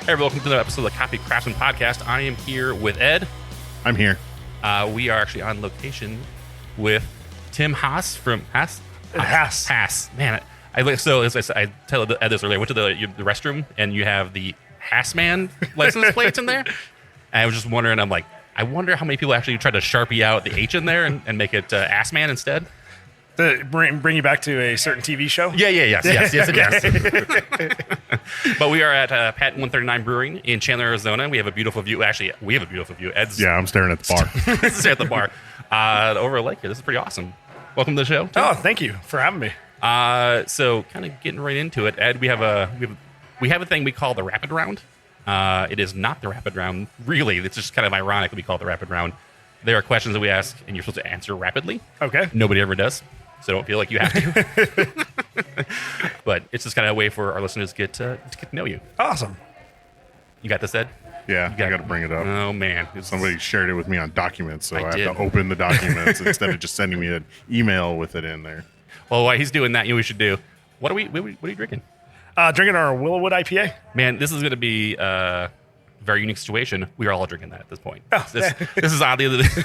Hey, welcome to another episode of the Hoppy Craftsmen podcast. I am here with Ed. I'm here. We are actually on location with Tim Haas from Haas. Man, I tell Ed this earlier. I went to the restroom and you have the Hassman license plates in there. And I was just wondering. I'm like, I wonder how many people actually try to Sharpie out the H in there and make it Assman instead. To bring you back to a certain TV show? Yes. But we are at Pat 139 Brewing in Chandler, Arizona. We have a beautiful view. Actually, we have a beautiful view. Ed's I'm staring at the bar. at the bar over a lake here. This is pretty awesome. Welcome to the show, Tim. Oh, thank you for having me. So kind of getting right into it, Ed. We have a thing we call the rapid round. It is not the rapid round, really. It's just kind of ironic that we call it the rapid round. There are questions that we ask, and you're supposed to answer rapidly. Okay. Nobody ever does, so don't feel like you have to. But it's just kind of a way for our listeners to get to know you. Awesome. You got this, Ed? Yeah, I got to bring it up. Oh, man. Somebody shared it with me on documents, so I have did. to open the documents instead of just sending me an email with it in there. Well, while he's doing that, you know what we should do? What are you drinking? Drinking our Willowwood IPA. Man, this is going to be a very unique situation. We are all drinking that at this point. Oh, this is oddly, this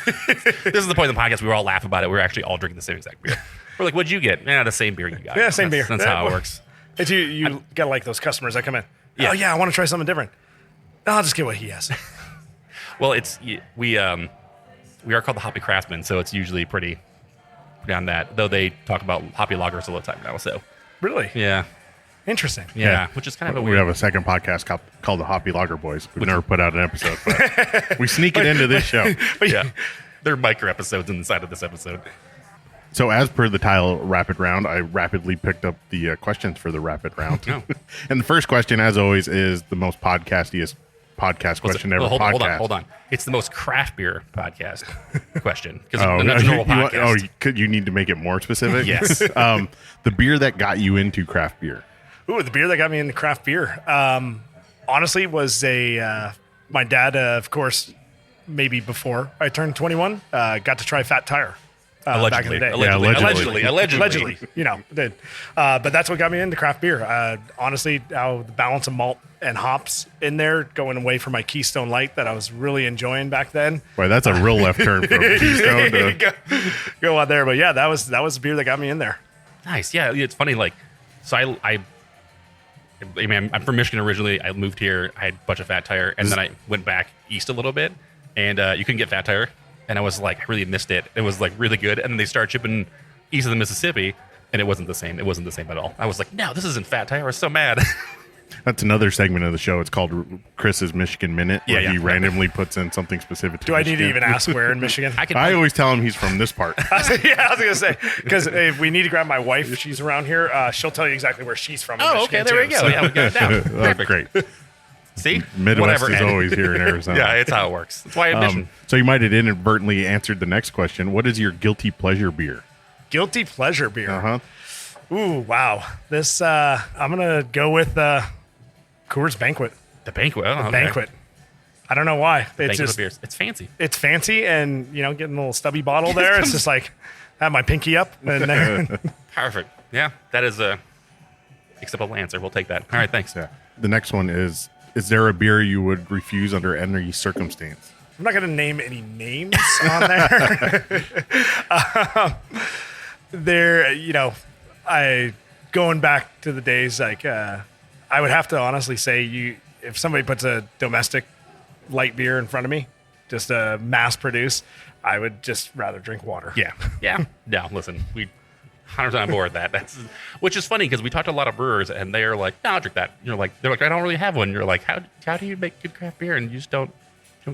is the point of the podcast. We all laugh about it. We're actually all drinking the same exact beer. We're like, what'd you get? Yeah, the same beer you got. Yeah, same beer. That's how it works. It's you got like those customers that come in. Yeah. Oh, yeah, I want to try something different. No, I'll just get what he has. Well, we are called the Hoppy Craftsmen, so it's usually pretty on that. Though they talk about hoppy lagers all the time now. So Really? yeah, Interesting. yeah, which is kind of a We weird. have a second podcast called the Hoppy Lager Boys. We've never put out an episode, but we sneak it into this show. Yeah, they're micro episodes inside of this episode. So as per the title, Rapid Round, I rapidly picked up the questions for the Rapid Round. Oh. And the first question, as always, is the most podcastiest podcast question ever. Hold on. It's the most craft beer podcast question because Oh, not a normal podcast. you need to make it more specific? Yes. The beer that got you into craft beer. Ooh, the beer that got me into craft beer. Honestly, was my dad, of course, maybe before I turned 21, got to try Fat Tire. Back in the day. Allegedly, did. But that's what got me into craft beer. Honestly, the balance of malt and hops in there, going away from my Keystone Light that I was really enjoying back then. Boy, that's a real left turn from Keystone to... go out there. But yeah, that was the beer that got me in there. Nice. Yeah, it's funny. Like, so I mean, I'm from Michigan originally. I moved here. I had a bunch of Fat Tire, and then I went back east a little bit, and you couldn't get Fat Tire. And I was like, I really missed it. It was like really good. And then they started shipping east of the Mississippi, and it wasn't the same. It wasn't the same at all. I was like, no, this isn't Fat Tire. I was so mad. That's another segment of the show. It's called Chris's Michigan Minute, where he randomly puts in something specific to Do Michigan. I need to even ask where in Michigan? I always tell him he's from this part. Yeah, I was going to say, because if we need to grab my wife, if she's around here, she'll tell you exactly where she's from in Michigan, there we go. So. Yeah, we got it down. Perfect. Great. See? Midwest Whatever, is Ed. always here in Arizona. Yeah, it's how it works. That's why I mission. So you might have inadvertently answered the next question. What is your guilty pleasure beer? Guilty pleasure beer. Uh-huh. Ooh, wow. This, I'm going to go with Coors Banquet. The Banquet. Oh, okay. Banquet. I don't know why. It's Banquet just, of beers. It's fancy. it's fancy, and, getting a little stubby bottle there. It's just like, I have my pinky up. And there. Perfect. Yeah, that is a acceptable answer. We'll take that. All right, thanks. Yeah. The next one is there a beer you would refuse under any circumstance? I'm not going to name any names on there. Going back to the days, like, I would have to honestly say if somebody puts a domestic light beer in front of me, just mass produce, I would just rather drink water. Yeah. Yeah. No, listen, we 100% on board with that. Which is funny because we talked to a lot of brewers and they're like, no, I'll drink that. They're like, I don't really have one. You're like, how do you make good craft beer and you just don't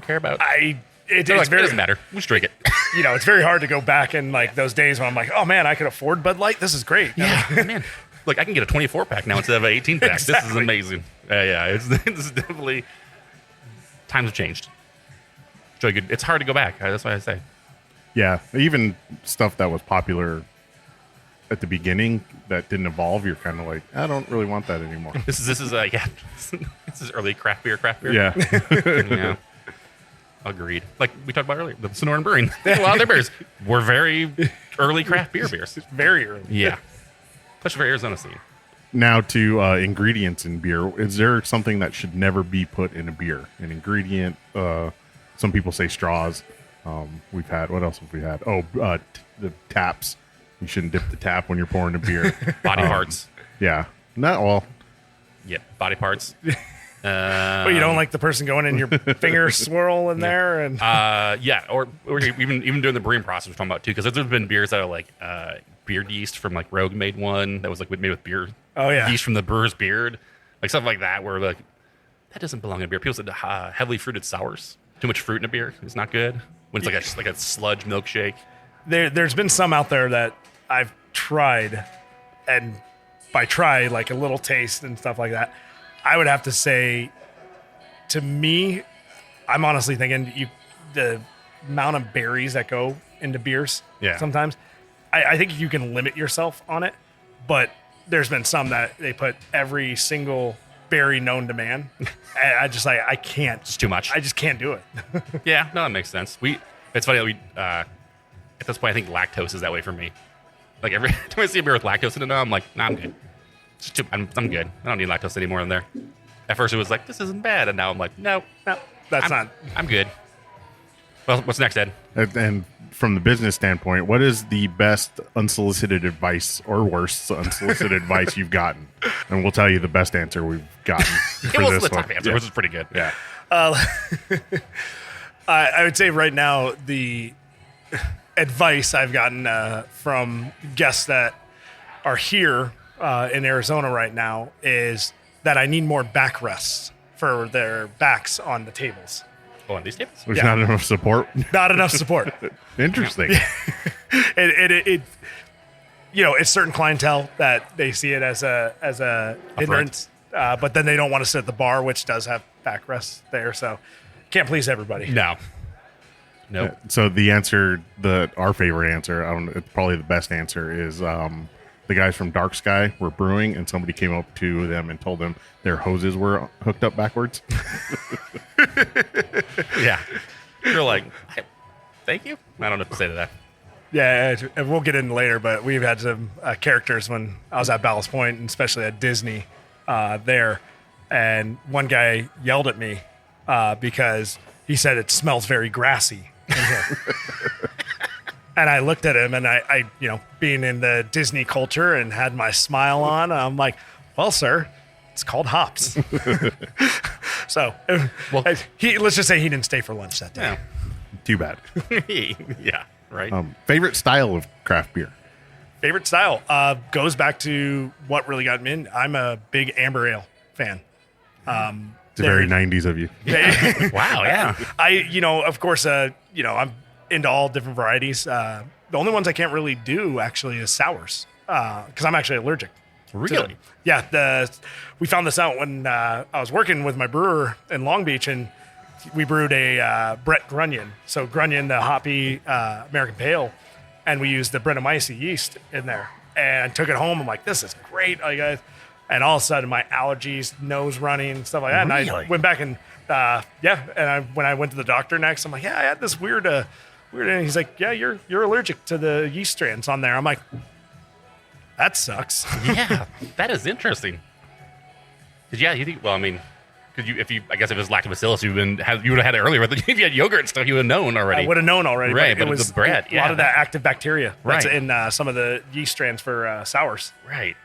care about it? It doesn't matter. We just drink it. It's very hard to go back in like those days when I'm like, oh man, I could afford Bud Light. This is great. Yeah, man. Look, I can get a 24 pack now instead of an 18 pack. Exactly. This is amazing. It's definitely times have changed. It's really good. It's hard to go back. That's why I say. Yeah. Even stuff that was popular at the beginning that didn't evolve, you're kind of like, I don't really want that anymore. This is early craft beer. Yeah. Yeah. Agreed. Like we talked about earlier, the Sonoran Brewing. A lot of their beers were very early craft beers. Very early. Yeah. Especially for Arizona scene. Now to ingredients in beer. Is there something that should never be put in a beer? An ingredient. Some people say straws. We've had. What else have we had? The taps. You shouldn't dip the tap when you're pouring a beer. Body parts. Yeah. Not all. Yeah, body parts. But you don't like the person going in your finger swirl in there, and yeah, or even during the brewing process we're talking about too, because there's been beers that are like beard yeast from like Rogue made one that was like made with beer. Oh yeah, yeast from the brewer's beard, like stuff like that, where like that doesn't belong in a beer. People said heavily fruited sours, too much fruit in a beer is not good. When it's like a sludge milkshake. There's been some out there that I've tried, and by try like a little taste and stuff like that. I would have to say, to me, I'm honestly thinking the amount of berries that go into beers. Yeah. Sometimes, I think you can limit yourself on it, but there's been some that they put every single berry known to man. I can't. It's too much. I just can't do it. Yeah, no, that makes sense. It's funny that at this point I think lactose is that way for me. Like every time I see a beer with lactose in it now, I'm like, nah, I'm good. I'm good. I don't need lactose anymore in there. At first it was like, this isn't bad. And now I'm like, no, I'm good. Well, what's next, Ed? And from the business standpoint, what is the best unsolicited advice or worst unsolicited advice you've gotten? And we'll tell you the best answer we've gotten. It was the top answer, which is pretty good. Yeah. I would say right now, the advice I've gotten from guests that are here in Arizona right now is that I need more backrests for their backs on the tables. Oh, on these tables? There's not enough support. Not enough support. Interesting. It it's certain clientele that they see it as a hindrance, but then they don't want to sit at the bar, which does have backrests there. So can't please everybody. No. Nope. So the answer, our favorite answer, it's probably the best answer, is the guys from Dark Sky were brewing, and somebody came up to them and told them their hoses were hooked up backwards. Yeah. You're like, thank you? I don't know what to say to that. Yeah, and we'll get in later, but we've had some characters when I was at Ballast Point, and especially at Disney there. And one guy yelled at me because he said it smells very grassy in here. And I looked at him, and I being in the Disney culture and had my smile on, I'm like, well, sir, it's called hops. So let's just say he didn't stay for lunch that day. Yeah. Too bad. Yeah, right. Favorite style of craft beer? Favorite style goes back to what really got me in. I'm a big amber ale fan. It's very 90s of you. Wow, yeah. Of course, I'm into all different varieties. The only ones I can't really do actually is sours because I'm actually allergic. Really? Yeah. We found this out when I was working with my brewer in Long Beach, and we brewed a Brett Grunion. So Grunion, the hoppy American Pale, and we used the Brettanomyces yeast in there. And I took it home. I'm like, this is great, guys. And all of a sudden, my allergies, nose running, stuff like that. Really? And I went back and when I went to the doctor next, I'm like, I had this weird. And he's like, yeah, you're allergic to the yeast strands on there. I'm like, that sucks. Yeah, that is interesting. Cause you think, I guess if it was lactobacillus, you would have had it earlier. If you had yogurt and stuff, you would have known already. I would have known already. Right, but it was the bread. A lot of that active bacteria that's Right. in some of the yeast strands for sours. Right.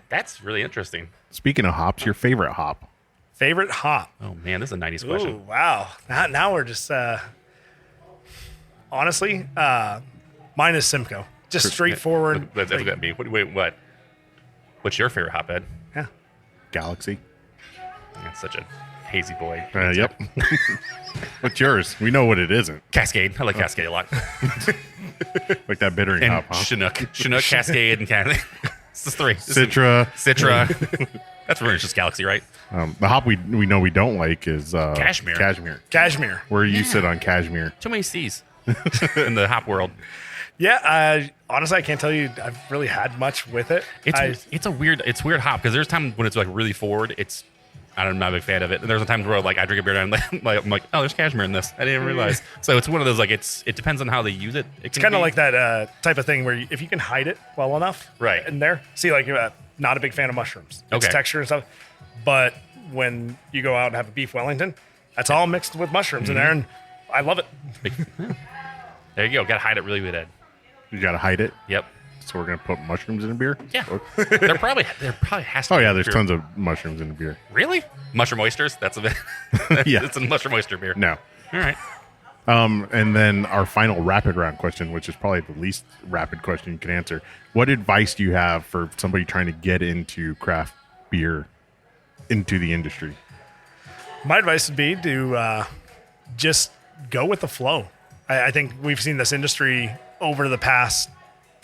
That's really interesting. Speaking of hops, your favorite hop? Favorite hop? Oh man, this is a 90s Ooh, question. wow. Now we're just honestly, mine is Simcoe. Just straightforward. That's look at me. What? What's your favorite hotbed? Yeah. Galaxy. That's such a hazy boy. Yep. What's yours? We know what it isn't. Cascade. I like Cascade a lot. Like that bittering And hop, huh? Chinook, Cascade, and Cascade. This is three. Citra. That's pretty much just Galaxy, right? The hop we know we don't like is Cashmere. Cashmere. Where you sit on Cashmere. Too many C's in the hop world. Yeah, honestly, I can't tell you I've really had much with it. It's weird hop because there's times when it's like really forward. It's I'm not a big fan of it. And there's times where like I drink a beer and I'm like, oh, there's cashmere in this. I didn't realize. So it's one of those like it depends on how they use it. It's kind of like that type of thing where if you can hide it well enough, right in there. See, like not a big fan of mushrooms. It's texture and stuff, but when you go out and have a beef Wellington, that's all mixed with mushrooms in there, and I love it. There you go. Got to hide it really good, Ed. You got to hide it. Yep. So we're gonna put mushrooms in a beer. Yeah. there probably has to. Oh be yeah, there's beer. tons of mushrooms in a beer. Really? Mushroom oysters? That's a bit. Yeah. It's a mushroom oyster beer. No. All right. And then our final rapid round question, which is probably the least rapid question you can answer. What advice do you have for somebody trying to get into craft beer, into the industry? My advice would be to just go with the flow. I think we've seen this industry over the past,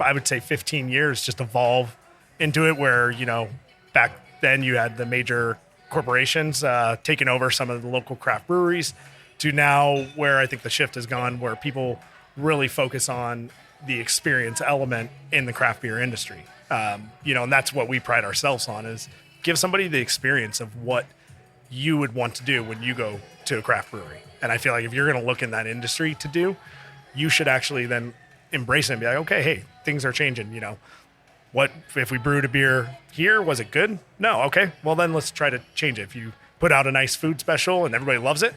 I would say 15 years, just evolve into it where, back then you had the major corporations taking over some of the local craft breweries to now where I think the shift has gone where people really focus on the experience element in the craft beer industry. And that's what we pride ourselves on is give somebody the experience of what you would want to do when you go to a craft brewery. And I feel like if you're going to look in that industry to do, you should actually then embrace it and be like, okay, hey, things are changing. What if we brewed a beer here? Was it good? No. Okay. Well, then let's try to change it. If you put out a nice food special and everybody loves it,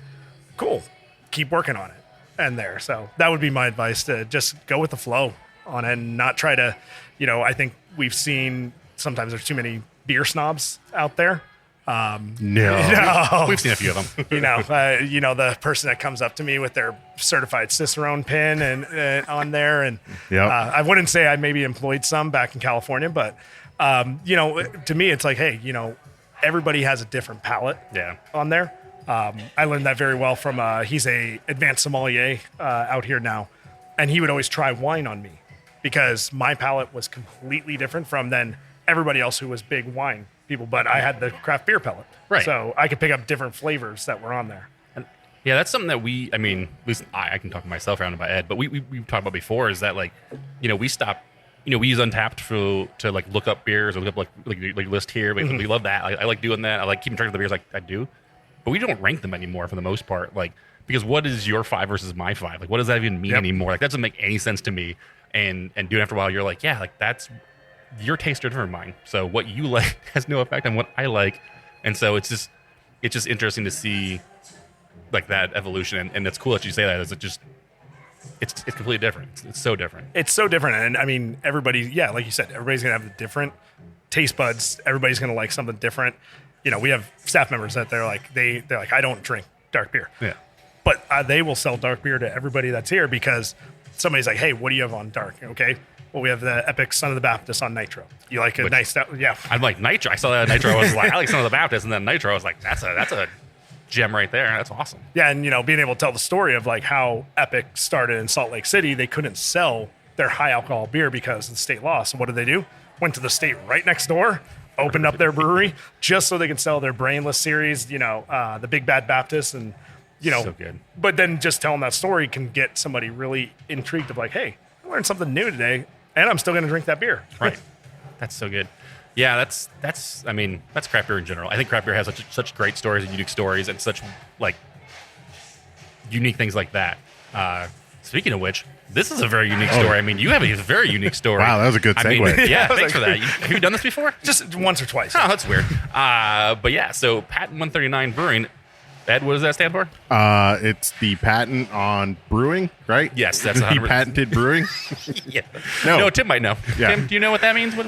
cool. Keep working on it. And there. So that would be my advice, to just go with the flow on it and not try to, I think we've seen sometimes there's too many beer snobs out there. No. We've seen a few of them. The person that comes up to me with their certified Cicerone pin and on there, and I wouldn't say I maybe employed some back in California, but to me it's like, hey, everybody has a different palate. On there. I learned that very well from he's a advanced sommelier out here now, and he would always try wine on me because my palate was completely different from then everybody else who was big wine people, but I had the craft beer palate. Right. So I could pick up different flavors that were on there. And yeah, that's something that at least I can talk to myself around about Ed, but we've talked about before is that we stopped, we use Untapped to like look up beers or look up like list here. We love that. I like doing that. I like keeping track of the beers like I do, but we don't rank them anymore for the most part. Because what is your 5 versus my 5? What does that even mean anymore? That doesn't make any sense to me. And doing it after a while, you're like, yeah, that's your taste are different from mine. So what you like has no effect on what I like. And so it's just interesting to see that evolution. And it's cool that you say that. It's completely different. It's so different. It's so different. And everybody, like you said, everybody's going to have different taste buds. Everybody's going to like something different. We have staff members that they're like, I don't drink dark beer. Yeah. But they will sell dark beer to everybody that's here because somebody's like, hey, what do you have on dark? Okay. Well, we have the Epic Son of the Baptist on Nitro. You like a nice stout? Yeah. I'm like, Nitro. I saw that on Nitro. I was like, I like Son of the Baptist. And then Nitro, I was like, that's a gem right there. That's awesome. Yeah. And, being able to tell the story of how Epic started in Salt Lake City, they couldn't sell their high alcohol beer because of the state law. So what did they do? Went to the state right next door, opened up their brewery just so they could sell their Brainless series, the Big Bad Baptist and, so good. But then just telling that story can get somebody really intrigued of like, hey, I learned something new today. And I'm still going to drink that beer. Right. That's so good. Yeah, that's craft beer in general. I think craft beer has such great stories and unique stories and such unique things like that. Speaking of which, this is a very unique story. You have a very unique story. Wow, that was a good segue. Yeah, thanks for that. Have you done this before? Just once or twice. Oh, that's weird. But yeah, so Patent 139 Brewing. Ed, what does that stand for? It's the patent on brewing, right? Yes, that's the patented brewing. Yeah. No, Tim might know. Yeah. Tim, do you know what that means? So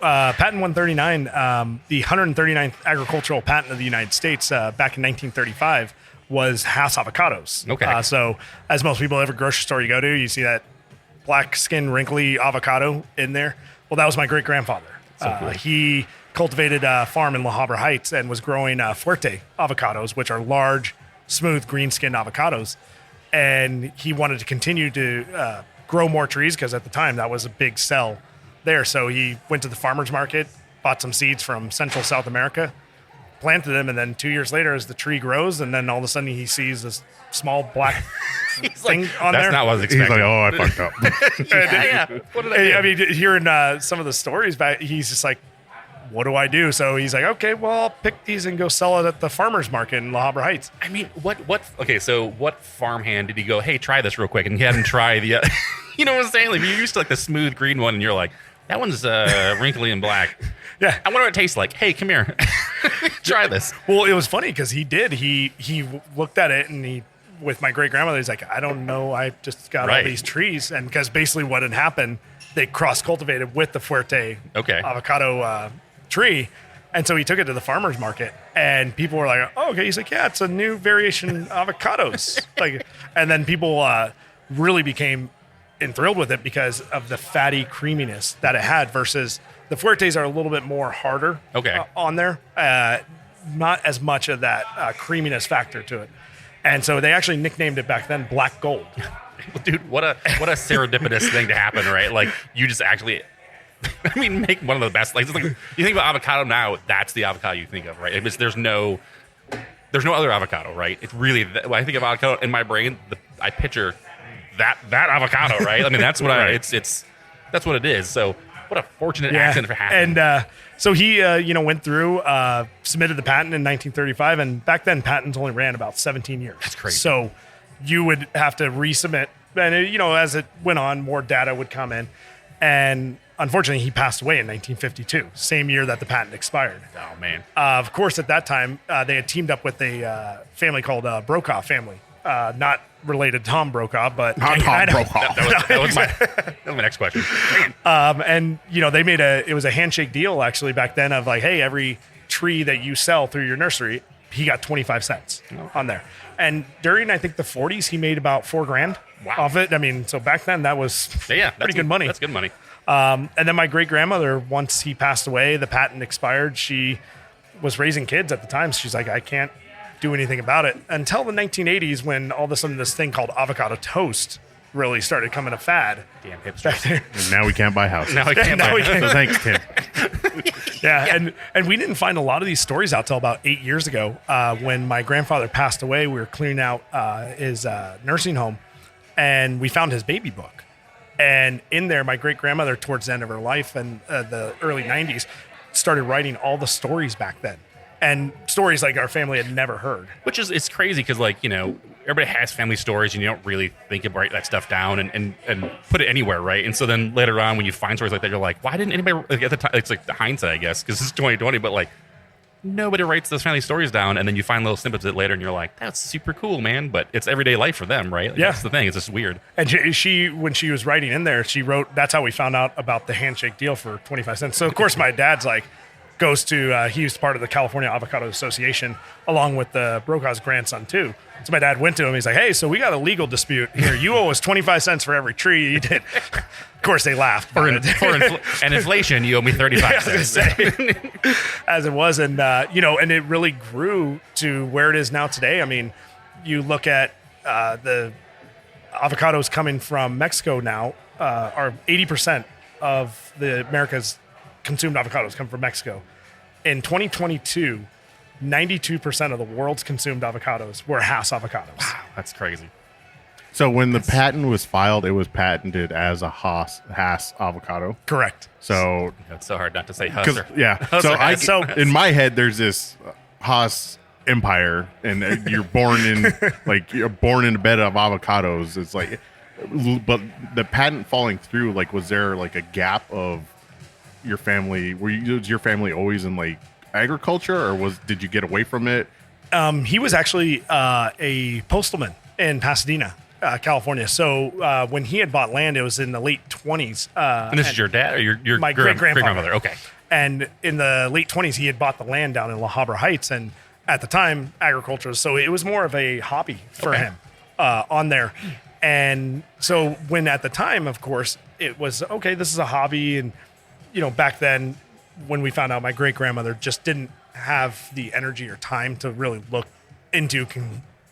Patent 139, the 139th agricultural patent of the United States back in 1935 was Hass avocados. Okay. So as most people, every grocery store you go to, you see that black skin, wrinkly avocado in there. Well, that was my great grandfather. So cool. He cultivated a farm in La Habra Heights and was growing Fuerte avocados, which are large, smooth, green-skinned avocados. And he wanted to continue to grow more trees because at the time that was a big sell there. So he went to the farmer's market, bought some seeds from Central South America, planted them, and then 2 years later as the tree grows, and then all of a sudden he sees this small black thing on there. That's not what I was expecting. He's like, oh, I fucked up. Yeah. What did I do? Hearing some of the stories back, he's just like, what do I do? So he's like, okay, well, I'll pick these and go sell it at the farmer's market in La Habra Heights. I mean, okay, so what farmhand did he go, hey, try this real quick, and he had him try the, you know what I'm saying? Like, you're used to like the smooth green one, and you're like, that one's wrinkly and black. Yeah. I wonder what it tastes like. Hey, come here. Try this. Well, it was funny because he did. He looked at it, and with my great grandmother, he's like, I don't know. I just got all these trees. And because basically what had happened, they cross cultivated with the Fuerte avocado tree. And so he took it to the farmer's market, and people were like, oh, okay. He's like, yeah, it's a new variation avocados. And then people really became enthralled with it because of the fatty creaminess that it had versus the Fuertes are a little bit more harder on there. Not as much of that creaminess factor to it. And so they actually nicknamed it back then Black Gold. Dude, what a serendipitous thing to happen, right? Like, you just actually, I mean, make one of the best. Like, you think about avocado now, that's the avocado you think of, right? There's no other avocado, right? It's really, when I think of avocado in my brain, I picture that avocado, right? I mean, that's what that's what it is. So what a fortunate accident for happening. And so he, went through, submitted the patent in 1935, and back then patents only ran about 17 years. That's crazy. So you would have to resubmit, and as it went on, more data would come in, and unfortunately, he passed away in 1952, same year that the patent expired. Oh man! Of course, at that time, they had teamed up with a family called Brokaw family, not related to Tom Brokaw, but Not Tom Brokaw. That was my next question. and they made it was a handshake deal actually back then of like, hey, every tree that you sell through your nursery, he got 25 cents on there. And during, I think, the 40s, he made about $4,000 off it. I mean, so back then that was pretty good money. That's good money. And then my great grandmother, once he passed away, the patent expired. She was raising kids at the time. So she's like, I can't do anything about it until the 1980s when all of a sudden this thing called avocado toast really started coming a fad. Damn hipsters. And now we can't buy houses. Now we can't buy houses. So thanks, Tim. Yeah, and we didn't find a lot of these stories out till about 8 years ago. When my grandfather passed away, we were clearing out his nursing home, and we found his baby book. And in there, my great grandmother, towards the end of her life and the early 90s, started writing all the stories back then. And stories like our family had never heard. Which is, it's crazy because, like, everybody has family stories and you don't really think of write that stuff down and put it anywhere, right? And so then later on when you find stories like that, you're like, why didn't anybody, like, at the time, it's like the hindsight, I guess, because this is 2020, but like, nobody writes those family stories down, and then you find little snippets of it later and you're like, that's super cool, man. But it's everyday life for them, right? Like, that's the thing. It's just weird. And she, when she was writing in there, she wrote, that's how we found out about the handshake deal for 25 cents. So, of course, my dad's like, goes to, he was part of the California Avocado Association along with the Brokaw's grandson too. So my dad went to him. He's like, hey, so we got a legal dispute here. You owe us 25 cents for every tree you did. Of course, they laughed. And inflation, you owe me 35 cents. As it was. And, and it really grew to where it is now today. I mean, you look at the avocados coming from Mexico now are 80% of the America's consumed avocados come from Mexico. In 2022, 92% of the world's consumed avocados were Hass avocados. Wow, that's crazy. So when the patent was filed, it was patented as a Hass avocado. Correct. So it's so hard not to say Husser. Yeah. So in my head, there's this Hass empire, and you're born in a bed of avocados. It's like, but the patent falling through, like, was there like a gap of your family? Was your family always in like agriculture, or did you get away from it? He was actually a postalman in Pasadena, California. So when he had bought land, it was in the late 20s. And this is your dad or your my great-grandfather? Okay. And in the late 20s, he had bought the land down in La Habra Heights, and at the time, agriculture. So it was more of a hobby for him on there. And so when at the time, of course, it was, okay, this is a hobby. And back then, when we found out, my great grandmother just didn't have the energy or time to really look into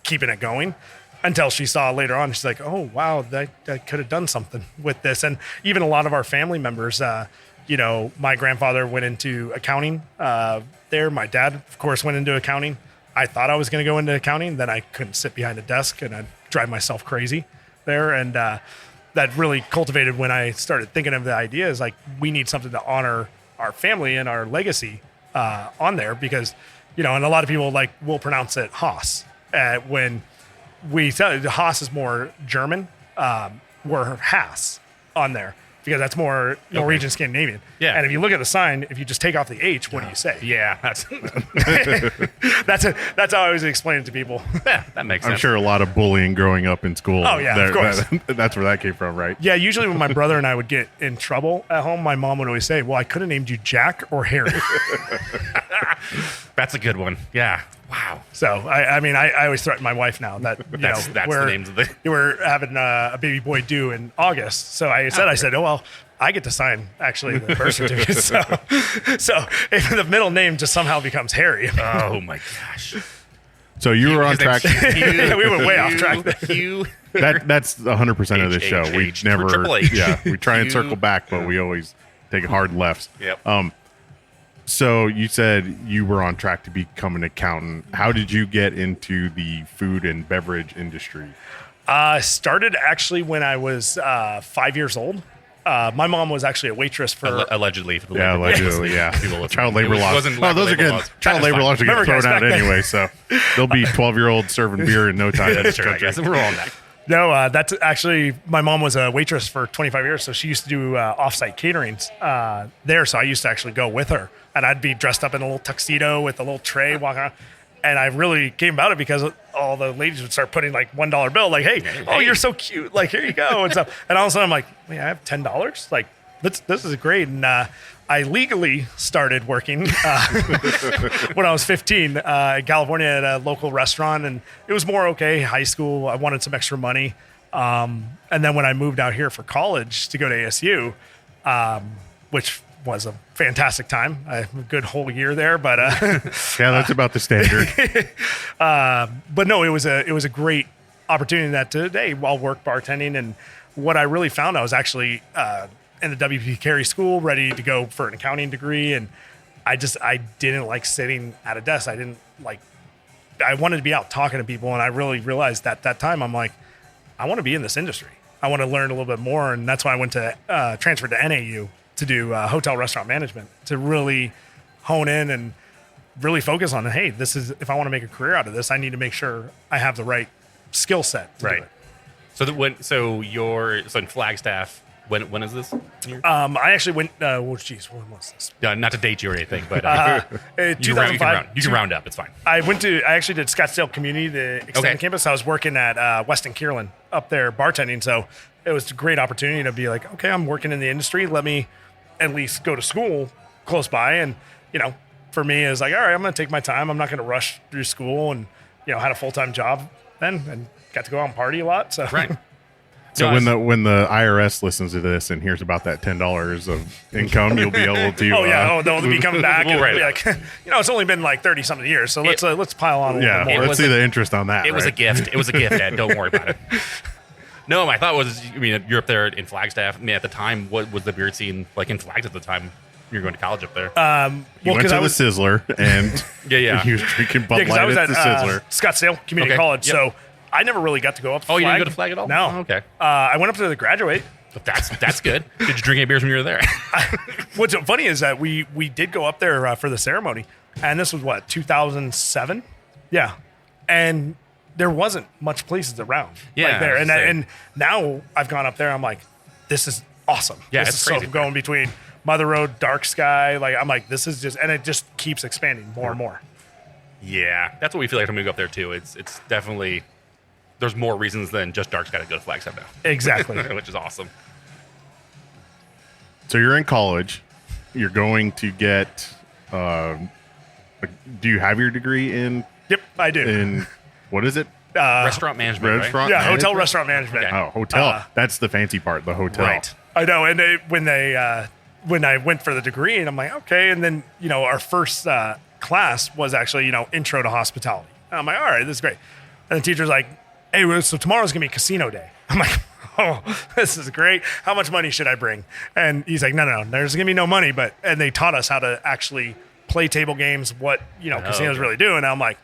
keeping it going until she saw later on. She's like, oh, wow, that could have done something with this. And even a lot of our family members, my grandfather went into accounting there. My dad, of course, went into accounting. I thought I was going to go into accounting. Then I couldn't sit behind a desk and I'd drive myself crazy there. And that really cultivated when I started thinking of the idea is like, we need something to honor our family and our legacy on there because, and a lot of people will pronounce it Haas. When we tell the Haas is more German, we're Haas on there because that's more Norwegian Scandinavian. Yeah. And if you look at the sign, if you just take off the H, what do you say? Yeah, that's that's how I always explain it to people. yeah, that makes sense. I'm sure a lot of bullying growing up in school. Oh, yeah, of course. That's where that came from, right? Yeah, usually when my brother and I would get in trouble at home, my mom would always say, well, I could have named you Jack or Harry. That's a good one. Yeah. Wow. So, I always threaten my wife now that, that's the names of the... We're having a baby boy due in August. So I said, oh, well, I get to sign actually the birth certificate. So if the middle name just somehow becomes Harry. Oh my gosh. So you were on track. Yeah, we went way off track there. That's 100% of the show. We never, Triple H. yeah, we try and circle back, but we always take hard lefts. Yep. So you said you were on track to become an accountant. How did you get into the food and beverage industry? Started actually when I was 5 years old. My mom was actually a waitress for allegedly. For the yeah, labor allegedly, yeah. Child labor laws. Oh, those are good. Laws. Child labor laws are getting thrown out anyway, so they'll be 12-year-olds serving beer in no time. That's true. I guess we're all on that. No, that's actually, my mom was a waitress for 25 years, so she used to do off-site caterings there, so I used to actually go with her, and I'd be dressed up in a little tuxedo with a little tray walking around, and I really came about it because all the ladies would start putting like $1 bill, like, hey, oh, you're so cute, like, here you go, and stuff, and all of a sudden I'm like, wait, I have $10? Like, this is great, and I legally started working when I was 15 in California at a local restaurant, and it was more okay. High school, I wanted some extra money. And then when I moved out here for college to go to ASU, which was a fantastic time, a good whole year there, but yeah, that's about the standard. But no, it was a great opportunity that today I'll work bartending, and what I really found, I was actually in the WP Carey school, ready to go for an accounting degree. And I didn't like sitting at a desk. I wanted to be out talking to people. And I really realized that time, I'm like, I want to be in this industry. I want to learn a little bit more. And that's why I went to transfer to NAU to do hotel restaurant management, to really hone in and really focus on, hey, if I want to make a career out of this, I need to make sure I have the right skill set to do it. So in Flagstaff, when is this? I actually went. When was this? Not to date you or anything, but 2005. You can round up. It's fine. I actually did Scottsdale Community, the extended campus. I was working at Weston Kierland up there bartending, so it was a great opportunity to be like, okay, I'm working in the industry. Let me at least go to school close by, and for me, it was like, all right, I'm going to take my time. I'm not going to rush through school, and had a full-time job then, and got to go out and party a lot. So right. So when the IRS listens to this and hears about that $10 of income, you'll be able to. They'll be coming back. We'll and be like, it's only been like 30-something years, so let's pile on a little bit more. Let's see the interest on that. It was a gift. It was a gift, Ed. Don't worry about it. No, my thought was, you're up there in Flagstaff. At the time, what was the beer scene like in Flagstaff at the time? You were going to college up there. You went to the Sizzler, and he was drinking Bud Light at the Sizzler. Scottsdale Community College, so I never really got to go up to Flag. You didn't go to Flag at all? No. Oh, okay. I went up to the graduate. That's good. Did you drink any beers when you were there? What's funny is that we did go up there for the ceremony, and this was 2007? Yeah. And there wasn't much places around there. And now I've gone up there, I'm like, this is awesome. Yeah, this it's is crazy. So going between Mother Road, Dark Sky, I'm like, this is just, and it just keeps expanding more and more. Yeah, that's what we feel like when we go up there too. It's definitely, there's more reasons than just Dark Sky to go to Flagstaff now. Exactly. Which is awesome. So you're in college. You're going to get. Do you have your degree in? Yep, I do. In what is it? Restaurant management. Restaurant. Yeah, management? hotel restaurant management. Okay. Oh, hotel. That's the fancy part. The hotel. Right. I know. And when I went for the degree, and I'm like, okay. And then our first class was actually intro to hospitality. And I'm like, all right, this is great. And the teacher's like, hey, so tomorrow's gonna be casino day. I'm like, oh, this is great. How much money should I bring? And he's like, no, there's gonna be no money. And they taught us how to actually play table games, what casinos really do. And I'm like,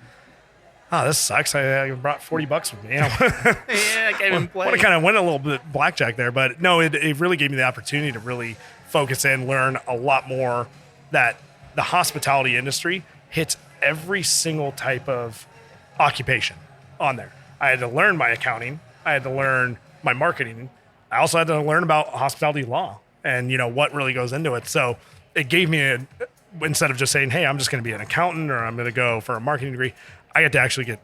oh, this sucks. I brought $40 with me. Yeah, I can't even play. I kind of went a little bit blackjack there, but no, it really gave me the opportunity to really focus in, learn a lot more that the hospitality industry hits every single type of occupation on there. I had to learn my accounting. I had to learn my marketing. I also had to learn about hospitality law and, what really goes into it. So it gave me instead of just saying, hey, I'm just going to be an accountant or I'm going to go for a marketing degree, I had to actually get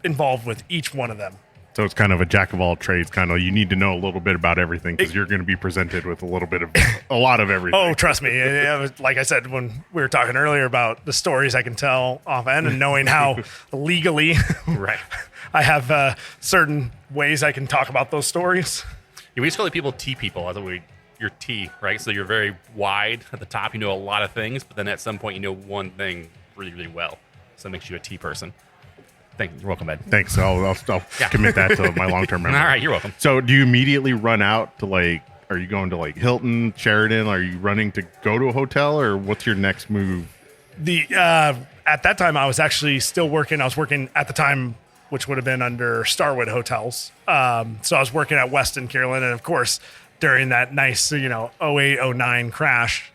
involved with each one of them. So it's kind of a jack of all trades. Kind of, you need to know a little bit about everything because you're going to be presented with a lot of everything. Oh, trust me. It was, like I said, when we were talking earlier about the stories I can tell off end and knowing how legally right. I have certain ways I can talk about those stories. Yeah, we just call people T people. You're T, right? So you're very wide at the top. You know a lot of things, but then at some point you know one thing really, really well. So it makes you a T person. Thank you. You're welcome, Ed. Thanks. I'll commit that to my long-term memory. All right, you're welcome. So do you immediately run out to are you going to Hilton, Sheridan? Are you running to go to a hotel or what's your next move? At that time, I was actually still working. I was working at the time, which would have been under Starwood Hotels. So I was working at Westin Kierland. And of course, during that nice, 08-09 crash,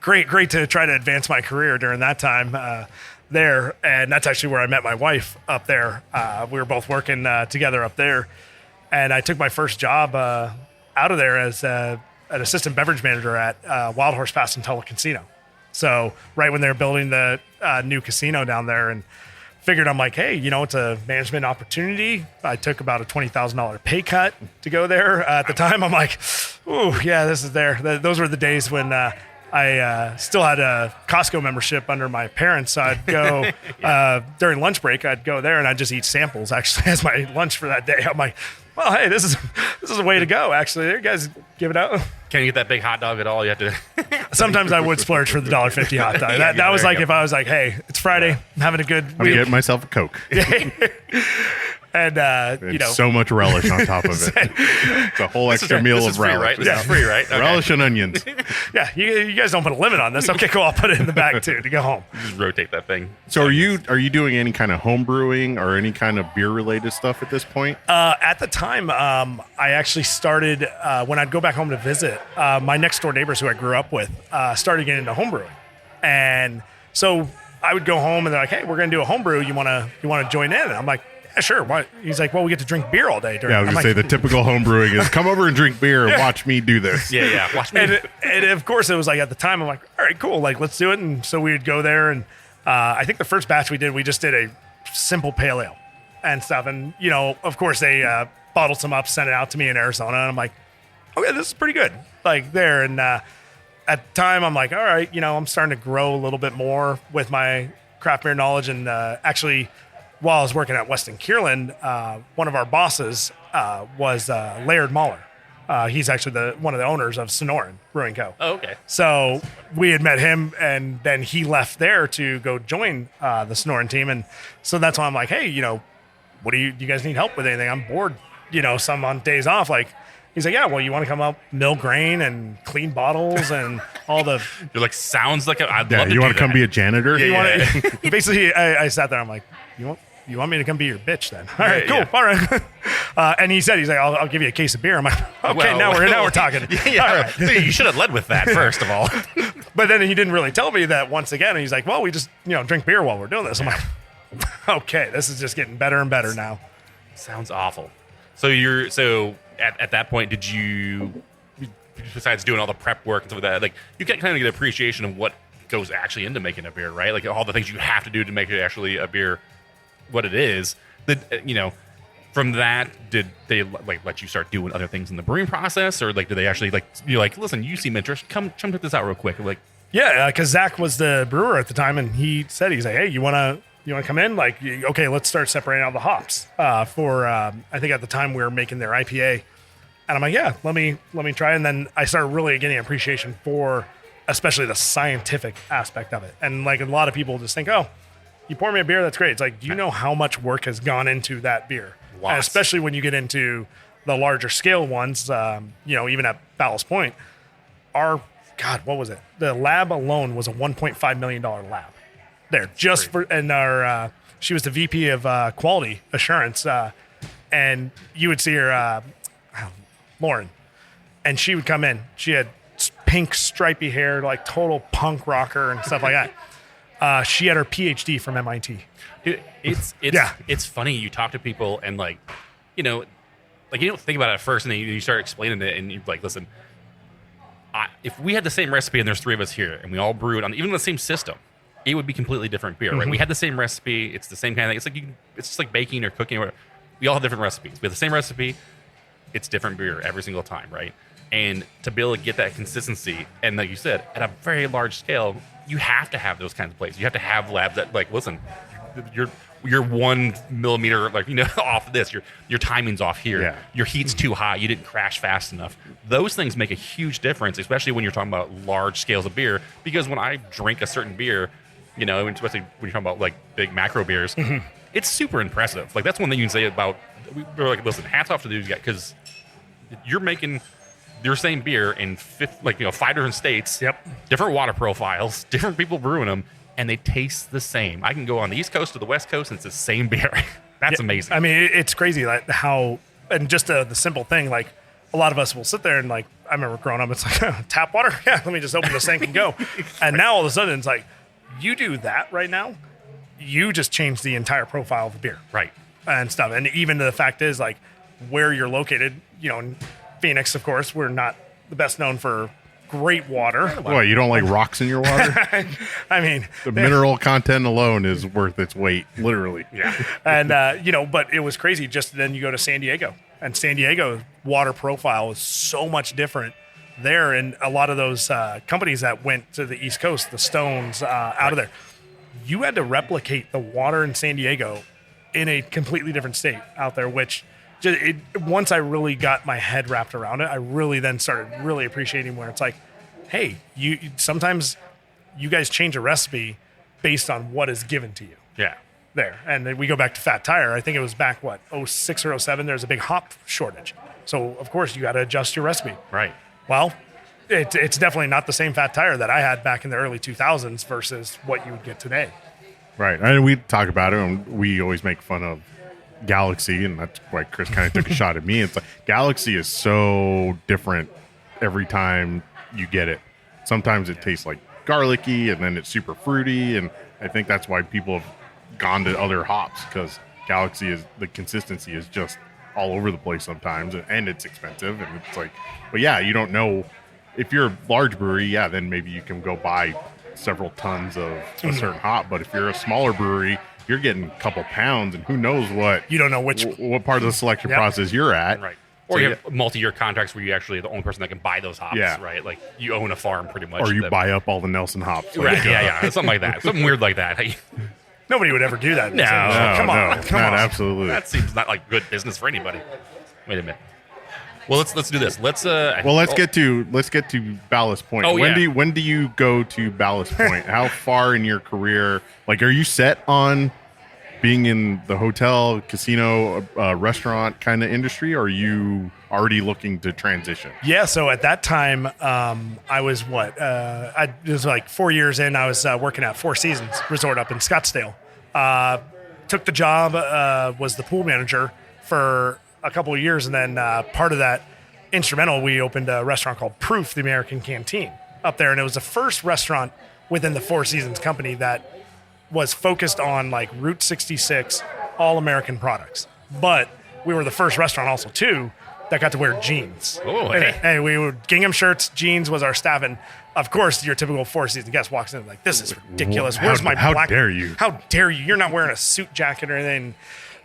great to try to advance my career during that time. There, and that's actually where I met my wife up there. We were both working together up there, and I took my first job out of there as an assistant beverage manager at Wild Horse Pass and Tulla Casino. So right when they were building the new casino down there, and figured I'm like, hey, it's a management opportunity. I took about a $20,000 pay cut to go there. At the time, I'm like, ooh, yeah, this is there. Those were the days when I still had a Costco membership under my parents. So I'd go during lunch break. I'd go there and I'd just eat samples actually as my lunch for that day. I'm like, well, hey, this is a way to go. Actually, you guys give it out. Can't you get that big hot dog at all? You have to. Sometimes I would splurge for the $1.50 hot dog. That was like if I was like, hey, it's Friday, I'm having a good week. I'm getting myself a Coke. And so much relish on top of it. It's a whole extra meal of relish. Right? This is free, right? Okay. Relish and onions. Yeah, you guys don't put a limit on this. Okay, cool. I'll put it in the bag too to go home. Just rotate that thing. So are you doing any kind of home brewing or any kind of beer related stuff at this point? At the time, I actually started when I'd go back home to visit. My next door neighbors who I grew up with started getting into home brewing, and so I would go home and they're like, "Hey, we're going to do a home brew. You want to join in?" And I'm like, yeah, sure. Why? He's like, well, we get to drink beer all day. Yeah, I was going to say the typical home brewing is come over and drink beer and watch me do this. Yeah. Watch me. And of course, it was like at the time, I'm like, all right, cool. Like, let's do it. And so we would go there. And I think the first batch we just did a simple pale ale and stuff. And, of course, they bottled some up, sent it out to me in Arizona. And I'm like, okay, this is pretty good. Like there. And at the time, I'm like, all right, I'm starting to grow a little bit more with my craft beer knowledge. And actually, while I was working at Westin Kierland, one of our bosses was Laird Mahler. He's actually one of the owners of Sonoran Brewing Co. Oh, okay. So we had met him, and then he left there to go join the Sonoran team. And so that's why I'm like, hey, what do you guys need help with anything? I'm bored, some on days off. Like, he's like, yeah, well, you want to come up, mill grain and clean bottles and all the. You're like, sounds like I'd love to. You want to come be a janitor? Yeah. Basically, I sat there. I'm like, you want me to come be your bitch then? All right, cool. Yeah. All right. And he's like, I'll give you a case of beer. I'm like, okay, now we're talking. Yeah. All right. You should have led with that first of all. But then he didn't really tell me that once again. And he's like, well, we just drink beer while we're doing this. I'm like, okay, this is just getting better and better now. Sounds awful. So at that point, did you, besides doing all the prep work and stuff like that, like you kind of get an appreciation of what goes actually into making a beer, right? Like all the things you have to do to make it actually a beer what it is. From that, did they let you start doing other things in the brewing process, or did they actually listen, you seem interested, come check this out real quick? Yeah, because Zach was the brewer at the time, and he's like, hey, you want to come in? Like, okay, let's start separating out the hops for I think at the time we were making their IPA, and I'm like, yeah, let me try. And then I started really getting appreciation for especially the scientific aspect of it. And like a lot of people just think, oh, you pour me a beer, that's great. It's like, do you know how much work has gone into that beer? And especially when you get into the larger scale ones, even at Ballast Point, what was it? The lab alone was a $1.5 million lab there just for, and she was the VP of quality assurance. And you would see her, Lauren, and she would come in. She had pink stripy hair, like total punk rocker and stuff like that. She had her PhD from MIT. Dude, it's funny. You talk to people and like you don't think about it at first, and then you start explaining it, and you're like, listen, if we had the same recipe and there's 3 of us here and we all brewed on even the same system, it would be completely different beer, right? We had the same recipe. It's the same kind of thing. It's just like baking or cooking. Or we all have different recipes. We have the same recipe. It's different beer every single time, right? And to be able to get that consistency, and like you said, at a very large scale, you have to have those kinds of places. You have to have labs that, like, listen, you're 1 millimeter, like, off of this. Your timing's off here. Yeah. Your heat's too high. You didn't crash fast enough. Those things make a huge difference, especially when you're talking about large scales of beer. Because when I drink a certain beer, especially when you're talking about like big macro beers, it's super impressive. Like that's one thing you can say about. We're like, listen, hats off to these guys because you're making your same beer in 5 different states, different water profiles, different people brewing them, and they taste the same. I can go on the East Coast or the West Coast, and it's the same beer. That's amazing. I mean, it's crazy like how, and just the simple thing, like a lot of us will sit there and like, I remember growing up, it's like tap water. Yeah, let me just open the sink and go. And now all of a sudden it's like, you do that right now, you just change the entire profile of the beer. Right. And stuff. And even the fact is like where you're located, in Phoenix, of course, we're not the best known for great water. What, you don't like rocks in your water? I mean, the mineral content alone is worth its weight, literally. Yeah. And, but it was crazy. Just then you go to San Diego, and San Diego water profile is so much different there. And a lot of those companies that went to the East Coast, the Stones out of there, you had to replicate the water in San Diego in a completely different state out there, which once I really got my head wrapped around it, I really then started really appreciating where it's like, hey, sometimes you guys change a recipe based on what is given to you. Yeah. There. And then we go back to Fat Tire. I think it was back, 06 or 07, there's a big hop shortage. So, of course, you got to adjust your recipe. Right. Well, it's definitely not the same Fat Tire that I had back in the early 2000s versus what you would get today. Right. And we talk about it, and we always make fun of Galaxy, and that's why Chris kind of took a shot at me. It's like Galaxy is so different every time you get it. Sometimes it tastes like garlicky, and then it's super fruity, and I think that's why people have gone to other hops, because Galaxy the consistency is just all over the place sometimes, and it's expensive, and it's like, but yeah, you don't know. If you're a large brewery, then maybe you can go buy several tons of a certain hop, but if you're a smaller brewery, you're getting a couple pounds, and who knows what you don't know what part of the selection process you're at, right? Or you have multi-year contracts where you actually are the only person that can buy those hops, right? Like you own a farm pretty much, or you buy up all the Nelson hops, right? Yeah, something like that, something weird like that. Nobody would ever do that. No, come on, absolutely. That seems not like good business for anybody. Wait a minute. Well, let's do this. Let's get to Ballast Point. Oh, when do you go to Ballast Point? How far in your career? Like, are you set on being in the hotel, casino, restaurant kind of industry, or are you already looking to transition? Yeah. So at that time, I was it was like 4 years in. I was working at Four Seasons Resort up in Scottsdale. Took the job, was the pool manager for a couple of years, and then part of that instrumental, we opened a restaurant called Proof, the American Canteen, up there, and it was the first restaurant within the Four Seasons company that was focused on like Route 66 all American products. But we were the first restaurant also too that got to wear jeans. Oh, hey. And we would gingham shirts, jeans was our staff, and of course your typical Four Seasons guest walks in like, this is ridiculous. Where's my how black? Dare you? How dare you? You're not wearing a suit jacket or anything.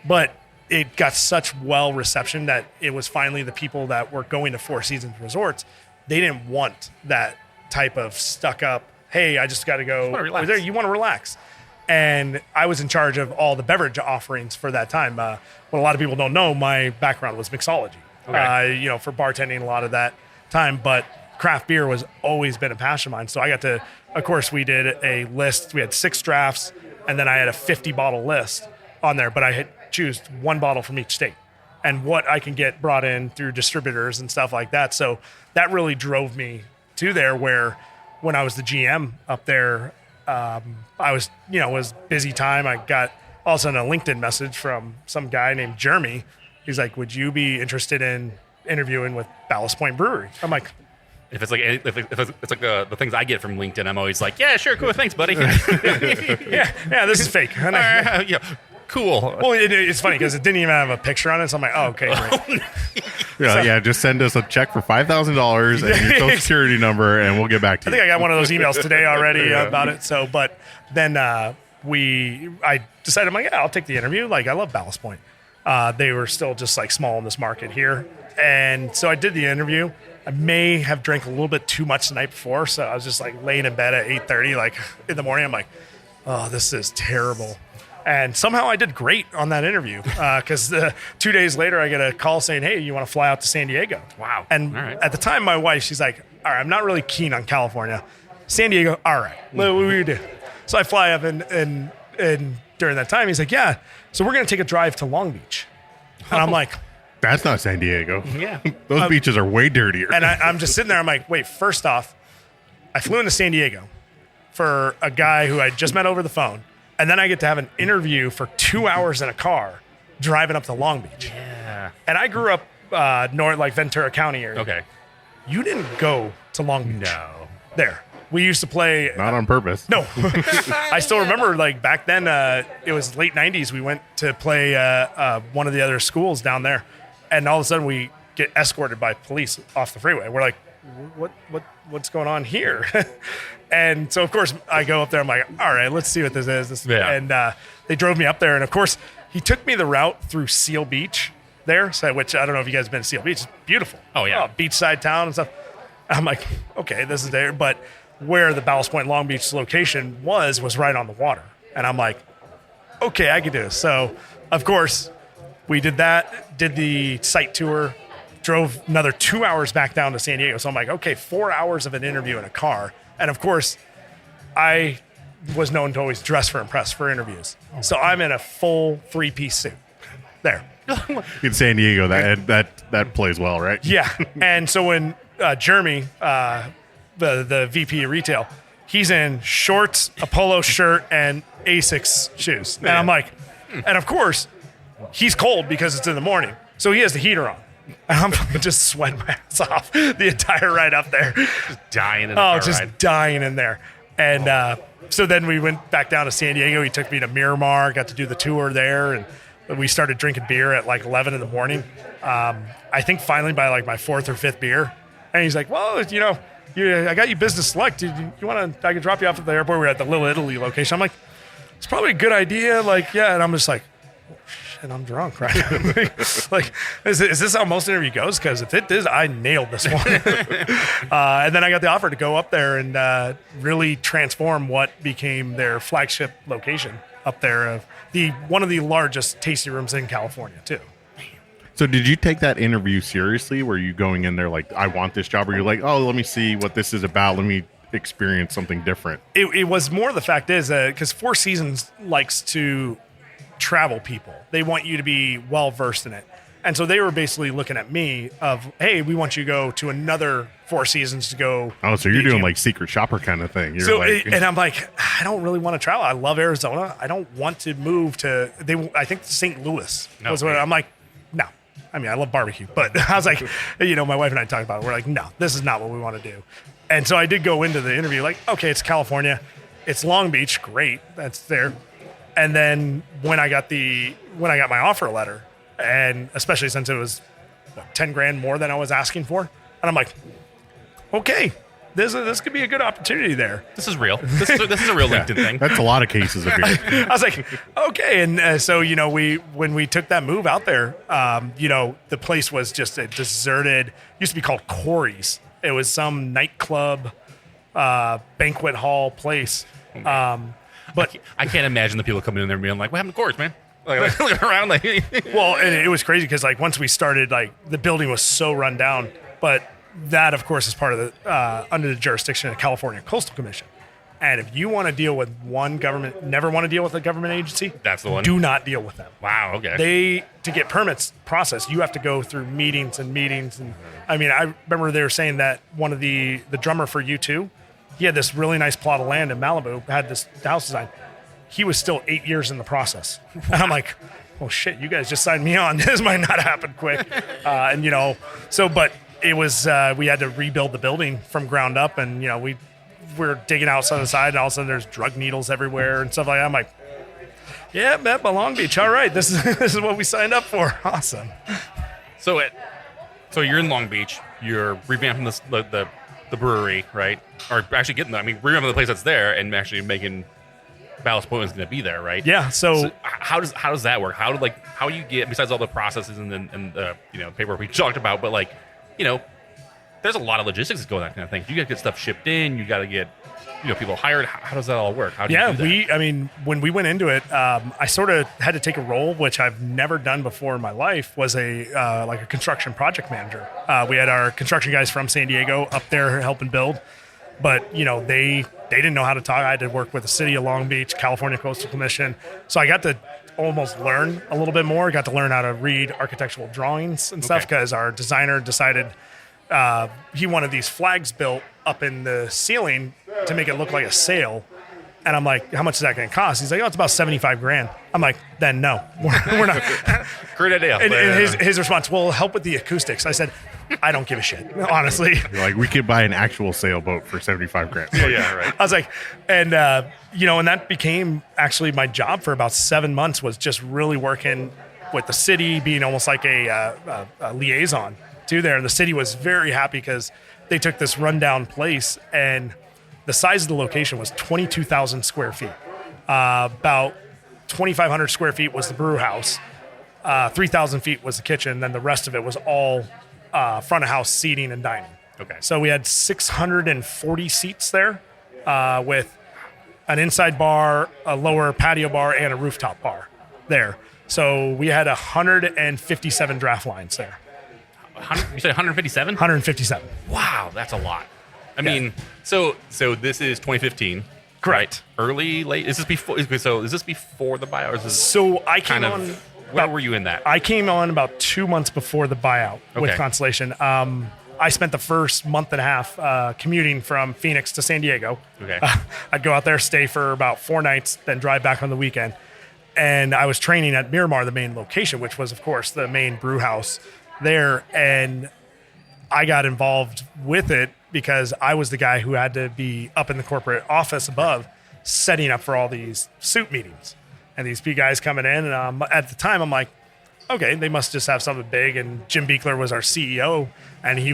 But it got such well reception that it was finally the people that were going to Four Seasons resorts. They didn't want that type of stuck up, hey, I just got to go over there. You want to relax. And I was in charge of all the beverage offerings for that time. What a lot of people don't know, my background was mixology, for bartending a lot of that time. But craft beer was always been a passion of mine. So I got to, of course, we did a list. We had 6 drafts, and then I had a 50-bottle list on there. But I had choose 1 bottle from each state and what I can get brought in through distributors and stuff like that. So that really drove me to there, where when I was the GM up there, I was, it was busy time. I got all of a sudden a LinkedIn message from some guy named Jeremy. He's like, would you be interested in interviewing with Ballast Point Brewery? I'm like, If it's like it's like the things I get from LinkedIn, I'm always like, yeah, sure, cool, thanks, buddy. yeah, this is fake. Yeah, cool. Well, it's funny because it didn't even have a picture on it, so I'm like, oh, okay, great. Yeah, just send us a check for $5,000 and your social security number, and we'll get back to you. I think I got one of those emails today already about it. So, but then I decided, I'm like, yeah, I'll take the interview. Like, I love Ballast Point. They were still just like small in this market here. And so I did the interview. I may have drank a little bit too much the night before. So I was just like laying in bed at 8:30, like in the morning. I'm like, oh, this is terrible. And somehow I did great on that interview because 2 days later I get a call saying, hey, you want to fly out to San Diego? Wow. And at the time, my wife, she's like, all right, I'm not really keen on California. San Diego, all right, what we do? So I fly up and during that time, he's like, yeah, so we're going to take a drive to Long Beach. And I'm like, that's not San Diego. Yeah. Those beaches are way dirtier. And I'm just sitting there. I'm like, wait, first off, I flew into San Diego for a guy who I just met over the phone. And then I get to have an interview for 2 hours in a car driving up to Long Beach. Yeah. And I grew up north, like Ventura County area. Okay. You didn't go to Long Beach. No. There. We used to play. Not on purpose. No. I still remember, like, back then, it was late 90s. We went to play one of the other schools down there. And all of a sudden, we get escorted by police off the freeway. We're like, what's going on here? And so, of course, I go up there. I'm like, all right, let's see what this is. Yeah. And they drove me up there. And, of course, he took me the route through Seal Beach there, which I don't know if you guys have been to Seal Beach. It's beautiful. Oh, yeah. Beachside town and stuff. I'm like, okay, this is there. But where the Ballast Point Long Beach location was right on the water. And I'm like, okay, I can do this. So, of course, we did that, did the site tour, drove another 2 hours back down to San Diego. So I'm like, okay, 4 hours of an interview in a car. And of course, I was known to always dress for impress for interviews. So I'm in a full 3-piece suit there. In San Diego, that plays well, right? Yeah. And so when Jeremy, the VP of retail, he's in shorts, a polo shirt, and Asics shoes. And I'm like, and of course, he's cold because it's in the morning. So he has the heater on. And I'm just sweating my ass off the entire ride up there. Just dying in the dying in there. And so then we went back down to San Diego. He took me to Miramar, got to do the tour there. And we started drinking beer at like 11 in the morning. I think finally by like my 4th or 5th beer. And he's like, well, I got you business select. You want to, I can drop you off at the airport. We're at the Little Italy location. I'm like, it's probably a good idea. Like, yeah. And I'm just like, and I'm drunk right now. Like, is this how most interview goes? Because if it is, I nailed this one. And then I got the offer to go up there and really transform what became their flagship location up there of one of the largest tasting rooms in California too. So did you take that interview seriously? Were you going in there like, I want this job? Or you're like, oh, let me see what this is about. Let me experience something different. It was more the fact is because Four Seasons likes to travel people. They want you to be well versed in it. And so they were basically looking at me of, hey, we want you to go to another Four Seasons to go. Oh, so you're doing like secret shopper kind of thing. And I'm like, I don't really want to travel. I love Arizona. I don't want to move to, I think St. Louis was what I'm like, no. I mean, I love barbecue, but I was like, my wife and I talked about it. We're like, no, this is not what we want to do. And so I did go into the interview like, okay, it's California. It's Long Beach. Great. That's there. And then when I got my offer letter, and especially since it was $10,000 more than I was asking for, and I'm like, okay, this could be a good opportunity there. This is real. This is a real LinkedIn thing. That's a lot of cases of beer. I was like, okay, and so when we took that move out there, the place was just a deserted. Used to be called Corey's. It was some nightclub, banquet hall place. But I can't imagine the people coming in there being like, "What happened to Coors, man?" Like looking around, like. Well, and it was crazy because like once we started, like the building was so run down. But that, of course, is part of the under the jurisdiction of the California Coastal Commission. And if you want to deal with never want to deal with a government agency, that's the one. Do not deal with them. Wow. Okay. To get permits processed, you have to go through meetings. And I mean, I remember they were saying that one of the drummer for U2. He had this really nice plot of land in Malibu, had this house design. He was still 8 years in the process. And I'm like, oh shit, you guys just signed me on. This might not happen quick. But it was we had to rebuild the building from ground up, and we're digging outside the side, and all of a sudden there's drug needles everywhere and stuff like that. I'm like, yeah, met by Long Beach. All right, this is what we signed up for. Awesome. So you're in Long Beach. You're revamping the brewery, right? Or actually revamping the place that's there and actually making Ballast Point is going to be there, right? Yeah. So how does that work? How you get, besides all the processes and the paperwork we talked about, but there's a lot of logistics that go in that kind of thing. You got to get stuff shipped in. You got to get people hired. How does that all work? How do you do that? When we went into it, I sort of had to take a role which I've never done before in my life. Was a construction project manager. We had our construction guys from San Diego up there helping build, but they didn't know how to talk. I had to work with the city of Long Beach, California Coastal Commission, so I got to almost learn a little bit more. Got to learn how to read architectural drawings and stuff because our designer decided he wanted these flags built up in the ceiling to make it look like a sail. And I'm like, how much is that going to cost? He's like, it's about $75,000. I'm like, then no, we're not. Great idea. And his response, well, help with the acoustics. I said, I don't give a shit, honestly. You're like, we could buy an actual sailboat for $75,000. Yeah, right. I was like, and that became actually my job for about 7 months, was just really working with the city, being almost like a liaison to there. And the city was very happy because they took this rundown place, and the size of the location was 22,000 square feet. About 2,500 square feet was the brew house. 3,000 feet was the kitchen. And then the rest of it was all front of house seating and dining. Okay. So we had 640 seats there with an inside bar, a lower patio bar, and a rooftop bar there. So we had 157 draft lines there. You said 157? 157. Wow, that's a lot. I mean, so this is 2015. Correct. Right? Early, late? Is this before? So is this before the buyout? Or is this so I came on. Where were you in that? I came on about 2 months before the buyout with Constellation. I spent the first month and a half commuting from Phoenix to San Diego. Okay. I'd go out there, stay for about 4 nights, then drive back on the weekend. And I was training at Miramar, the main location, which was, of course, the main brew house there. And I got involved with it because I was the guy who had to be up in the corporate office above setting up for all these suit meetings. And these big guys coming in. And at the time, I'm like, okay, they must just have something big. And Jim Beekler was our CEO. And he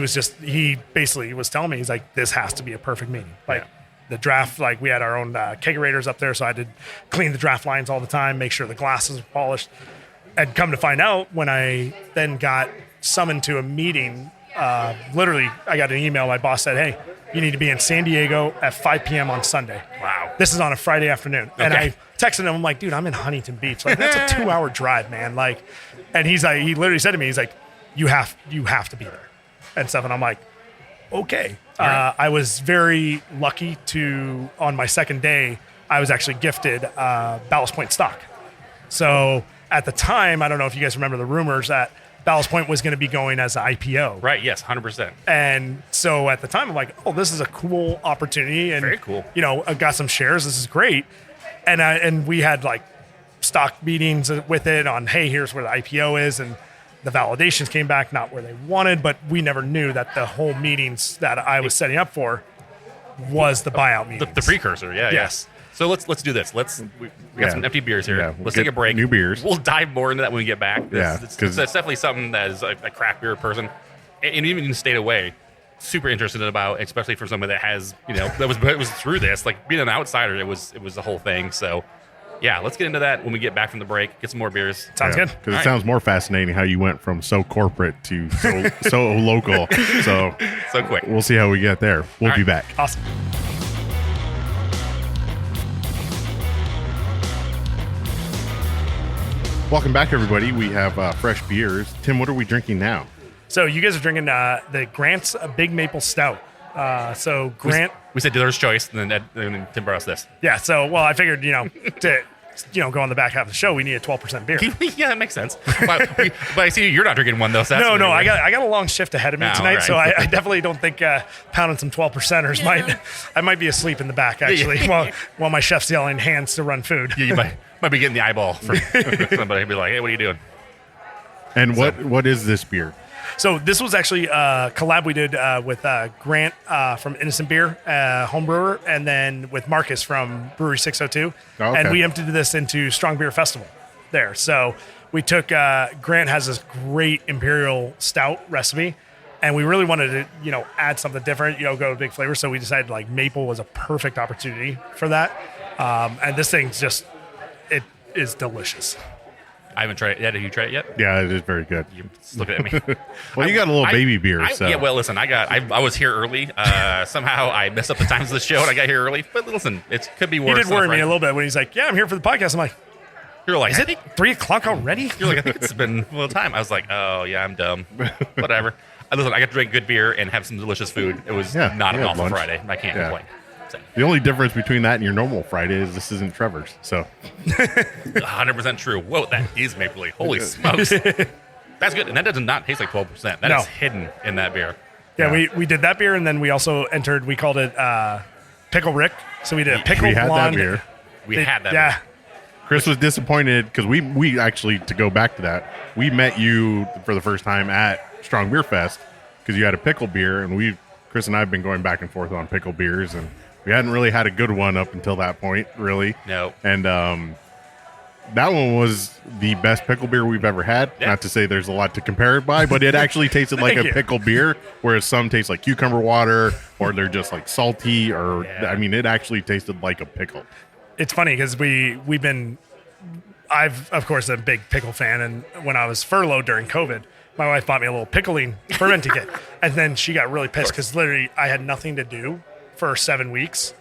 basically was telling me, he's like, this has to be a perfect meeting. Like the draft, like we had our own kegerators up there. So I had to clean the draft lines all the time, make sure the glasses were polished. And come to find out, when I then got summoned to a meeting, literally I got an email. My boss said, hey, you need to be in San Diego at 5 p.m. on Sunday. Wow. This is on a Friday afternoon. Okay. And I texted him. I'm like, dude, I'm in Huntington Beach. Like, that's a 2-hour drive, man. Like, and he's like, he literally said to me, he's like, you have to be there and stuff. And I'm like, okay. Right. I was very lucky to, on my second day, I was actually gifted Ballast Point stock. So at the time, I don't know if you guys remember the rumors that Ballast Point was going to be going as an IPO. Right, yes, 100%. And so at the time, I'm like, oh, this is a cool opportunity. And, very cool. I got some shares. This is great. And we had like stock meetings with it on, hey, here's where the IPO is. And the validations came back, not where they wanted, but we never knew that the whole meetings that I was setting up for was the buyout meetings. The precursor, yeah. Yes. Yeah. So let's do this. We got some empty beers here. Yeah, let's take a break. New beers. We'll dive more into that when we get back. It's because that's definitely something that is a craft beer person, and even in the state away, super interested about, especially for somebody that has that was through this. Like being an outsider, it was the whole thing. So yeah, let's get into that when we get back from the break. Get some more beers. Sounds good. Because it sounds more fascinating how you went from so corporate to so local. So quick. We'll see how we get there. We'll be back. Awesome. Welcome back, everybody. We have fresh beers. Tim, what are we drinking now? So you guys are drinking the Grant's Big Maple Stout. So Grant, we said dealer's choice, and then Tim brought us this. Yeah. So I figured to go on the back half of the show, we need a 12% beer. Yeah, that makes sense. But I see you're not drinking one though. So no. I got a long shift ahead of me tonight, right. So I definitely don't think pounding some 12%ers I might be asleep in the back actually while my chef's yelling hands to run food. Yeah, you might be getting the eyeball from somebody. Be like, hey, what are you doing? And what is this beer? So this was actually a collab we did with Grant from Innocent Beer, home brewer, and then with Marcus from Brewery 602. Oh, okay. And we emptied this into Strong Beer Festival there. So we took, Grant has this great Imperial Stout recipe, and we really wanted to, add something different, go to big flavor. So we decided like maple was a perfect opportunity for that. And this thing's just, it is delicious. I haven't tried it yet. Have you tried it yet? Yeah, it is very good. You're just looking at me. Well, you got a little baby beer. So. Yeah, well, listen, I was here early. Somehow I messed up the times of the show and I got here early. But listen, it could be worse. He did worry me a little bit when he's like, yeah, I'm here for the podcast. I'm like, you're like, is it 3 o'clock already? You're like, I think it's been a little time. I was like, oh, yeah, I'm dumb. Whatever. Listen, I got to drink good beer and have some delicious food. It was not an awful lunch. Friday. I can't complain. So. The only difference between that and your normal Friday is this isn't Trevor's. So 100% true. Whoa, that is maple leaf. Holy smokes. That's good. And that does not taste like 12%. That is hidden in that beer. Yeah, we did that beer, and then we also entered, we called it Pickle Rick. So we did a pickle we had blonde. that beer. We had that Yeah. beer. Chris was disappointed because we actually, to go back to that, we met you for the first time at Strong Beer Fest because you had a pickle beer, and Chris and I have been going back and forth on pickle beers, and we hadn't really had a good one up until that point, really. No. And that one was the best pickle beer we've ever had. Yeah. Not to say there's a lot to compare it by, but it actually tasted like a pickle beer, whereas some taste like cucumber water, or they're just like salty, or it actually tasted like a pickle. It's funny because I've, of course, a big pickle fan, and when I was furloughed during COVID, my wife bought me a little pickling fermenting kit, and then she got really pissed because literally I had nothing to do for 7 weeks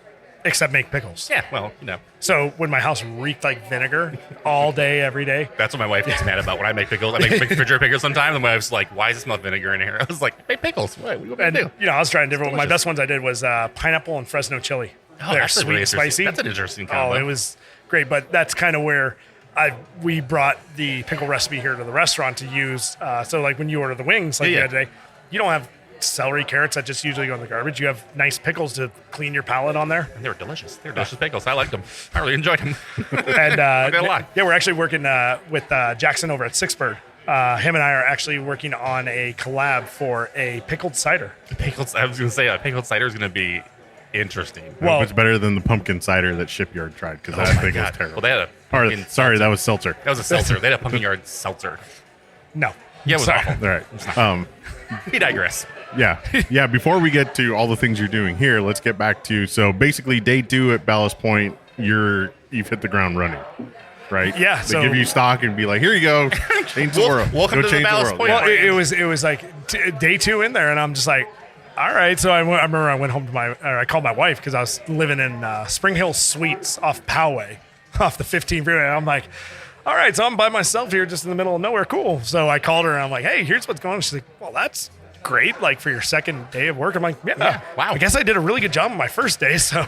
except make pickles. Yeah, well, So when my house reeked like vinegar all day, every day. That's what my wife gets mad about when I make pickles. I make refrigerator pickles sometimes, and my wife's like, why does it smell like vinegar in here? I was like, hey, pickles. What are you going to do? I was trying different. My best ones I did was pineapple and Fresno chili. Oh, They're that's sweet really and spicy. That's an interesting combo. Oh, it was great. But that's kind of where we brought the pickle recipe here to the restaurant to use. So like when you order the wings like the other day, you don't have celery, carrots that just usually go in the garbage. You have nice pickles to clean your palate on there. And they were delicious. They were delicious pickles. I liked them. I really enjoyed them. And not gonna lie. we're actually working with Jackson over at Six Bird. Him and I are actually working on a collab for a pickled cider. I was going to say, a pickled cider is going to be interesting. Well, it's better than the pumpkin cider that Shipyard tried because that thing was terrible. Well, they had a pumpkin seltzer. That was seltzer. That was a seltzer. They had a pumpkin yard seltzer. No. Yeah, it was awful. All right. We digress. Yeah. Before we get to all the things you're doing here, let's get back to, so basically day 2 at Ballast Point, you've hit the ground running, right? Yeah. They give you stock and be like, here you go, change the world. Welcome to the Ballast Point. Well, it was like day 2 in there, and I'm just like, all right. So I remember I went home to I called my wife because I was living in Spring Hill Suites off Poway, off the 15 freeway. And I'm like, all right, so I'm by myself here just in the middle of nowhere. Cool. So I called her and I'm like, hey, here's what's going on. She's like, well, that's great. Like for your second day of work. I'm like, yeah. Wow. I guess I did a really good job on my first day. So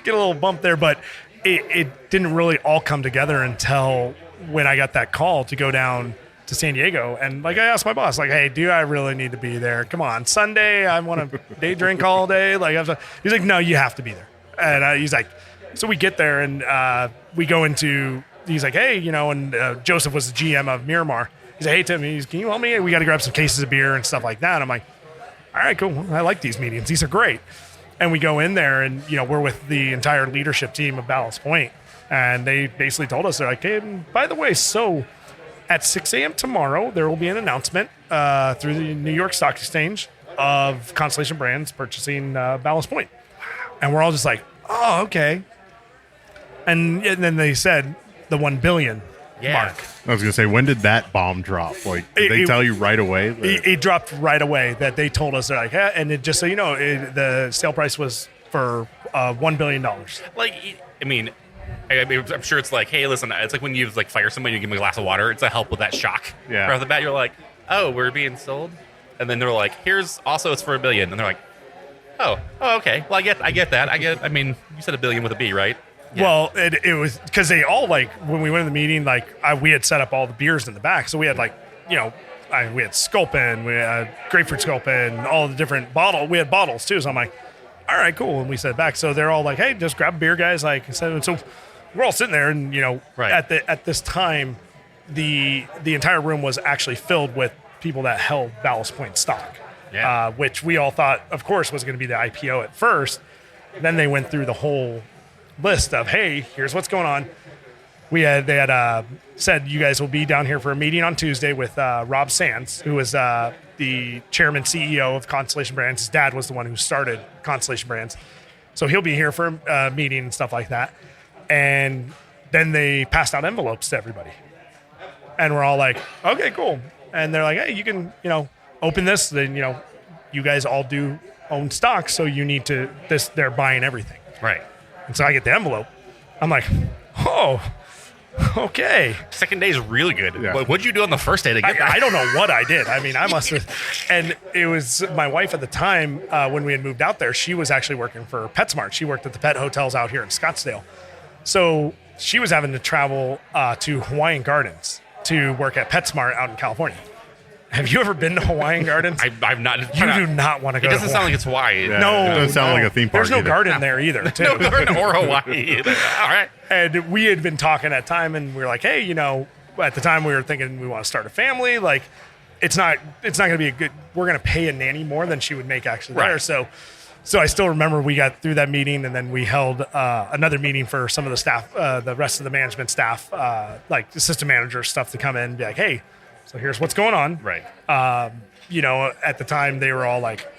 get a little bump there. But it didn't really all come together until when I got that call to go down to San Diego. And like I asked my boss, like, hey, do I really need to be there? Come on, Sunday, I want to day drink all day. He's like, no, you have to be there. And he's like, so we get there and we go into, he's like, hey, and Joseph was the GM of Miramar. He's like, hey, Tim, can you help me? We got to grab some cases of beer and stuff like that. I'm like, all right, cool. I like these meetings. These are great. And we go in there and, we're with the entire leadership team of Ballast Point. And they basically told us, they're like, hey, by the way, so at 6 a.m. tomorrow, there will be an announcement through the New York Stock Exchange of Constellation Brands purchasing Ballast Point. And we're all just like, oh, okay. And then they said the 1 billion mark. I was going to say, when did that bomb drop? Like, did they tell you right away? It dropped right away that they told us. They're like, yeah, and it, just so you know, the sale price was for $1 billion. I'm sure it's like, hey, listen, it's like when you fire somebody, you give them a glass of water. It's to help with that shock. Yeah. Right off the bat, you're like, oh, we're being sold. And then they're like, it's for $1 billion. And they're like, oh, okay. Well, I get that. You said $1 billion with a B, right? Yeah. Well, it was because they all when we went to the meeting, we had set up all the beers in the back. So we had we had Sculpin, we had Grapefruit Sculpin, all the different bottles. We had bottles too. So I'm like, all right, cool. And we set it back. So they're all like, hey, just grab a beer, guys. So we're all sitting there and, right. at this time, the entire room was actually filled with people that held Ballast Point stock, Yeah. which we all thought, of course, was going to be the IPO at first. Then they went through the whole list of, hey, here's what's going on. They had said you guys will be down here for a meeting on Tuesday with Rob Sands, who was the chairman CEO of Constellation Brands. His dad was the one who started Constellation Brands, so he'll be here for a meeting and stuff like that. And then they passed out envelopes to everybody, and we're all like, okay, cool. And they're like, hey, you can open this. Then you guys all do own stock, so you need to this. They're buying everything, Right. and so I get the envelope. I'm like, oh. Okay. Second day is really good. Yeah. What'd you do on the first day to get that? I don't know what I did. I mean, I must have. And it was my wife at the time when we had moved out there. She was actually working for PetSmart. She worked at the pet hotels out here in Scottsdale. So she was having to travel to Hawaiian Gardens to work at PetSmart out in California. Have you ever been to Hawaiian Gardens? I've not. You do not want to go. It doesn't sound like it's Hawaii. Yeah, No, it doesn't sound like a theme park. There's no either. garden there either. Too. No garden or Hawaii either. All right. And we had been talking at time, and we were like, hey, at the time we were thinking we want to start a family. Like, it's not going to be a good. We're going to pay a nanny more than she would make actually there. Right. So I still remember we got through that meeting, and then we held another meting for some of the staff, the rest of the management staff, like assistant manager stuff, to come in and be like, hey, so here's what's going on. Right. At the time they were all like,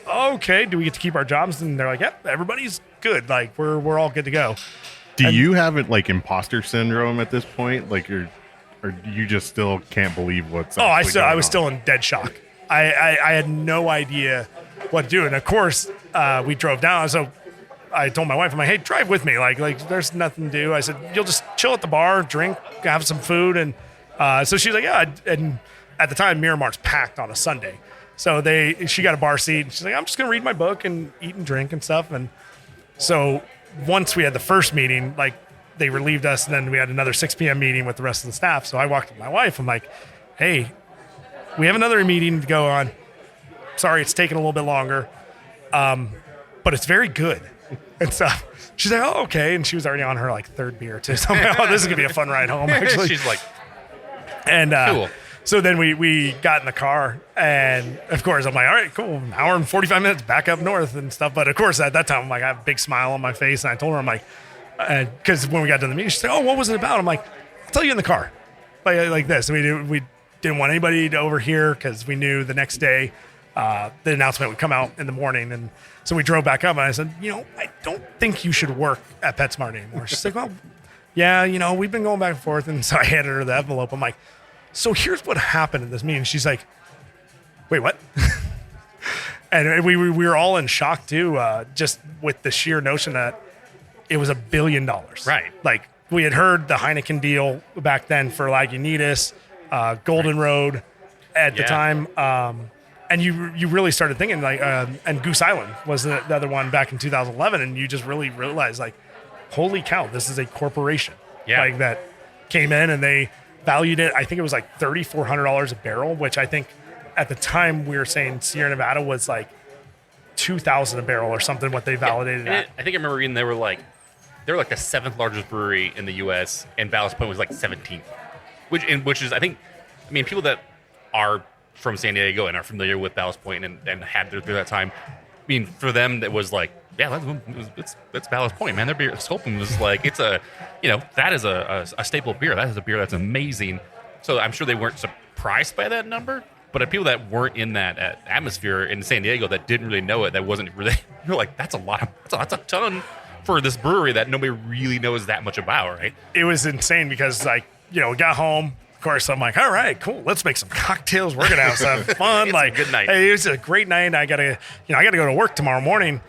okay, do we get to keep our jobs? And they're like, yep, everybody's good. Like we're all good to go. Do you have it like imposter syndrome at this point? Like or you just still can't believe what's I going was on? still in dead shock. I had no idea what to do. And of course, we drove down. So I told my wife, I'm like, hey, drive with me. Like there's nothing to do. I said, you'll just chill at the bar, drink, have some food. And so she's like, yeah. And at the time, Miramar's packed on a Sunday. So she got a bar seat. And she's like, I'm just going to read my book and eat and drink and stuff. And so once we had the first meeting, like they relieved us, and then we had another 6 p.m. meeting with the rest of the staff. So I walked with my wife. I'm like, hey, we have another meeting to go on. Sorry, it's taking a little bit longer, but it's very good. And so she's like, oh, okay. And she was already on her like third beer too. So I'm like, oh, this is gonna be a fun ride home. Actually, She's like, and cool. So then we got in the car, and of course I'm like, all right, cool, an hour and 45 minutes back up north and stuff. But of course at that time I'm like, I have a big smile on my face, and I told her, I'm like, because when we got to the meeting, she said, oh, what was it about? I'm like, I'll tell you in the car, like this. We didn't want anybody to overhear because we knew the next day the announcement would come out in the morning. And so we drove back up, and I said, I don't think you should work at PetSmart anymore. She's like, well, yeah, we've been going back and forth. And so I handed her the envelope. I'm like, so here's what happened in this meeting. She's like, wait, what? And we were all in shock too, just with the sheer notion that it was $1 billion. Right. Like we had heard the Heineken deal back then for Lagunitas, Golden Road at the time. And you really started thinking like, and Goose Island was the other one back in 2011. And you just really realized like, holy cow, this is a corporation. Yeah. Like that came in, and they valued it. I think it was like $3,400 a barrel, which I think at the time we were saying Sierra Nevada was like $2,000 a barrel or something, what they validated at. I think I remember reading they were like the seventh largest brewery in the U.S. and Ballast Point was like 17th, which is I mean people that are from San Diego and are familiar with Ballast Point and had through that time. I mean, for them that was like, yeah, that's Ballast Point, man. Their beer Sculpin was like, it's a, that is a staple beer. That is a beer that's amazing. So I'm sure they weren't surprised by that number. But people that weren't in that atmosphere in San Diego that didn't really know it, that wasn't really, you're like, that's a ton for this brewery that nobody really knows that much about, right? It was insane because we got home. Of course, I'm like, all right, cool. Let's make some cocktails. We're gonna have some fun. It's like, a good night. Hey, it was a great night. I gotta go to work tomorrow morning.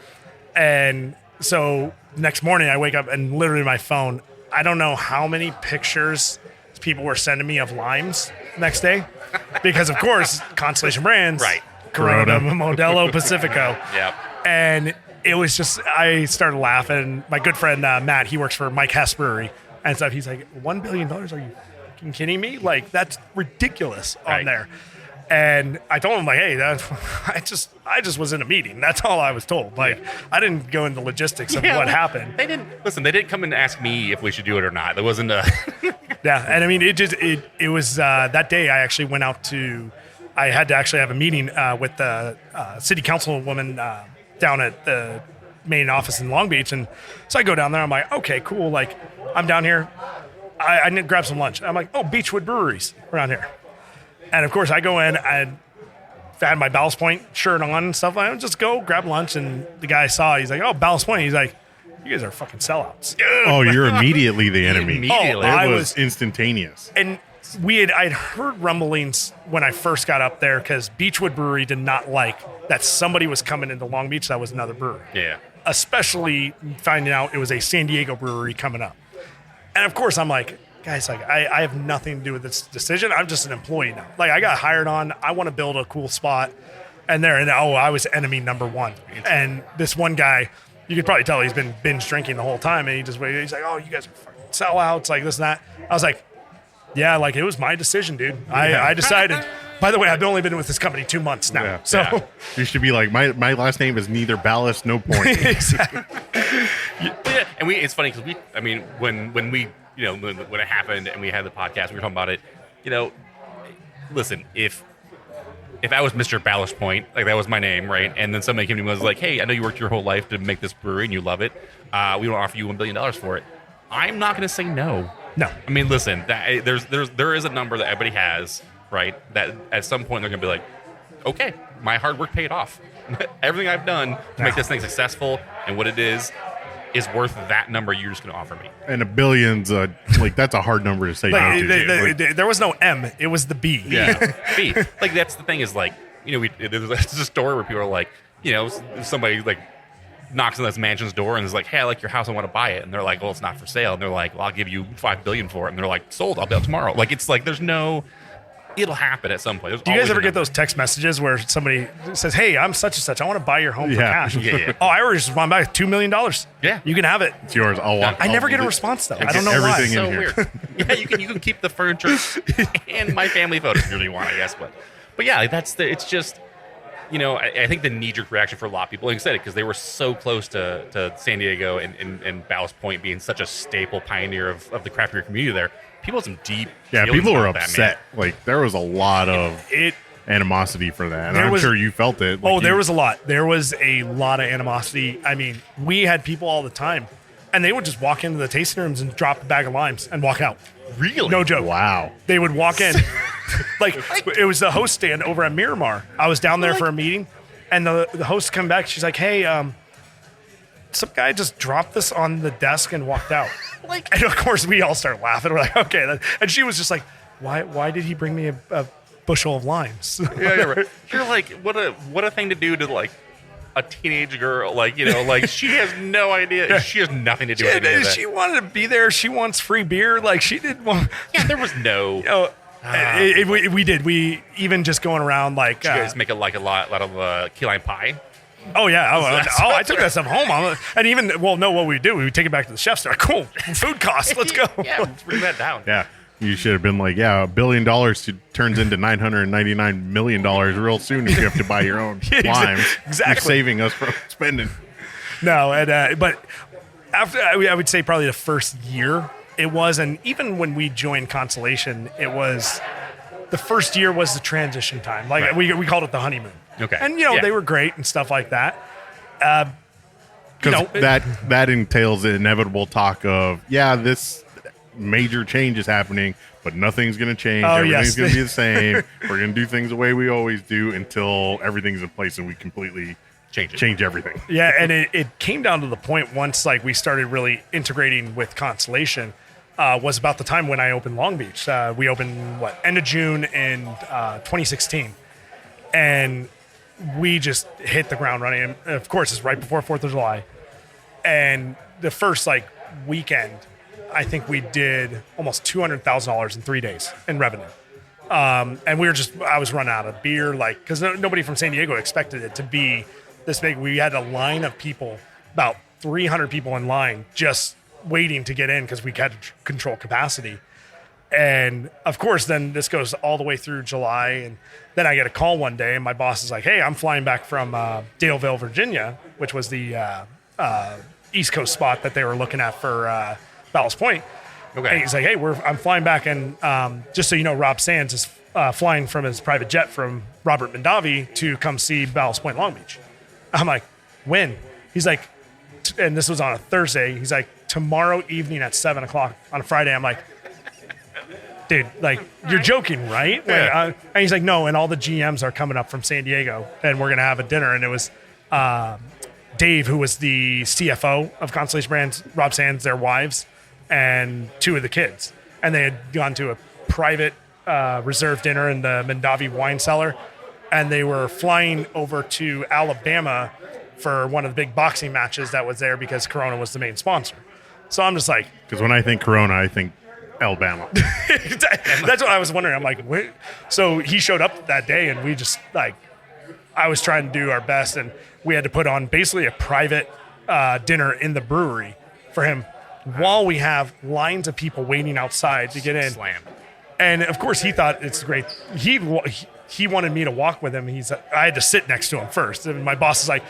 And so next morning I wake up and literally my phone, I don't know how many pictures people were sending me of limes next day. Because of course, Constellation Brands, right? Corona, Modelo, Pacifico. Yep. And it was just, I started laughing. My good friend Matt, he works for Mike Hess Brewery and stuff. He's like, $1 billion? Are you fucking kidding me? Like that's ridiculous on there. And I told him like, hey, I just was in a meeting. That's all I was told. Like I didn't go into logistics of what happened. They didn't come and ask me if we should do it or not. There wasn't a Yeah, and I mean, it was that day I actually went out to I had to actually have a meeting with the city councilwoman down at the main office in Long Beach. And so I go down there. I'm like, okay, cool. Like, I'm down here. I need to grab some lunch. I'm like, oh, Beechwood Breweries around here. And, of course, I go in. I had my Ballast Point shirt on and stuff. I just go grab lunch. And the guy saw, he's like, oh, Ballast Point. He's like, you guys are fucking sellouts. Oh, you're immediately the enemy. Immediately. It was instantaneous. And I'd heard rumblings when I first got up there because Beechwood Brewery did not like that somebody was coming into Long Beach that was another brewery. Yeah. Especially finding out it was a San Diego brewery coming up. And of course I'm like, guys, like I have nothing to do with this decision. I'm just an employee now. Like I got hired on. I want to build a cool spot. And I was enemy number one. And this one guy, you could probably tell he's been binge drinking the whole time. And he's like, oh, you guys are fucking sellouts, like this and that. I was like, yeah, like it was my decision, dude. I decided. By the way, I've only been with this company 2 months now. Yeah. So yeah. You should be like, my last name is neither Ballast, no point. Exactly. Yeah, and it's funny because when we, when it happened and we had the podcast, we were talking about it. Listen, if I was Mr. Ballast Point, like that was my name, right? And then somebody came to me and was like, hey, I know you worked your whole life to make this brewery and you love it. We want to offer you $1 billion for it. I'm not going to say no. No. I mean, listen, there is a number that everybody has, right? That at some point they're going to be like, okay, my hard work paid off. Everything I've done to make this thing successful and what it is worth that number you're just going to offer me. And $1 billion's like that's a hard number to say no to. There was no M, it was the B. Yeah, B. Like that's the thing is like there's a story where people are like somebody like knocks on this mansion's door and is like, hey, I like your house, I want to buy it. And they're like, well, it's not for sale. And they're like, well, I'll give you $5 billion for it. And they're like, sold, I'll be out tomorrow. Like it's like it'll happen at some point. Do you guys ever get those text messages where somebody says, hey, I'm such and such, I want to buy your home for cash? Yeah. Oh, I already just want to buy $2 million. Yeah. You can have it. It's yours. I never get a response though. I don't know everything why. in here. Weird. Yeah, you can keep the furniture and my family photos if you really want, I guess. But yeah, it's just I think the knee-jerk reaction for a lot of people, like I said, because they were so close to San Diego and Ballast Point being such a staple pioneer of the craft beer community there. People had some deep people were about upset. That, like there was a lot of animosity for that, and I'm sure you felt it. There was a lot. There was a lot of animosity. I mean, we had people all the time, and they would just walk into the tasting rooms and drop a bag of limes and walk out. Really? No joke. Wow. They would walk in. Like, it was the host stand over at Miramar. I was down there for a meeting, and the host come back. She's like, hey, some guy just dropped this on the desk and walked out. And of course, we all start laughing. We're like, okay. And she was just like, why did he bring me a bushel of limes? Yeah, you're right. You're like, what a thing to do to like a teenage girl. Like, like she has no idea. She has nothing to do with it. She wanted to be there. She wants free beer. Like, she didn't want. Yeah, there was no. We did. We even just going around like. Did you guys make a lot of key lime pie? Oh yeah! I took that stuff home, and even what we do, we would take it back to the chefs. They're like, cool, food costs. Let's go. Yeah, let's bring that down. Yeah, you should have been like, $1 billion turns into $999 million real soon if you have to buy your own limes. Exactly, you're saving us from spending. No, but after I would say probably the first year it was, and even when we joined Constellation, it was the first year was the transition time. Like we called it the honeymoon. Okay. And they were great and stuff like that. Because that entails the inevitable talk of this major change is happening, but nothing's going to change. Everything's going to be the same. We're going to do things the way we always do until everything's in place and we completely change everything. Yeah, and it came down to the point once we started really integrating with Constellation. Was about the time when I opened Long Beach. We opened end of June in 2016, and we just hit the ground running. And of course, it's right before 4th of July. And the first weekend, I think we did almost $200,000 in 3 days in revenue. And I was running out of beer, because nobody from San Diego expected it to be this big. We had a line of people, about 300 people in line, just waiting to get in because we had to control capacity. And of course, then this goes all the way through July. And then I get a call one day and my boss is like, hey, I'm flying back from Daleville, Virginia, which was the East Coast spot that they were looking at for Ballast Point. Okay. And he's like, hey, I'm flying back. And just so you know, Rob Sands is flying from his private jet from Robert Mondavi to come see Ballast Point Long Beach. I'm like, when? He's like, and this was on a Thursday. He's like, tomorrow evening at 7:00 on a Friday. I'm like, dude, like, you're joking, right? Yeah. Like, and he's like, no, and all the GMs are coming up from San Diego, and we're going to have a dinner. And it was Dave, who was the CFO of Constellation Brands, Rob Sands, their wives, and 2 of the kids. And they had gone to a private reserve dinner in the Mondavi wine cellar, and they were flying over to Alabama for one of the big boxing matches that was there because Corona was the main sponsor. So I'm just like... Because when I think Corona, I think Alabama. That's what I was wondering. I'm like, wait. So he showed up that day, and we just, like, I was trying to do our best, and we had to put on basically a private dinner in the brewery for him while we have lines of people waiting outside to get in. Slam. And, of course, he thought it's great. He wanted me to walk with him. I had to sit next to him first. And my boss is like,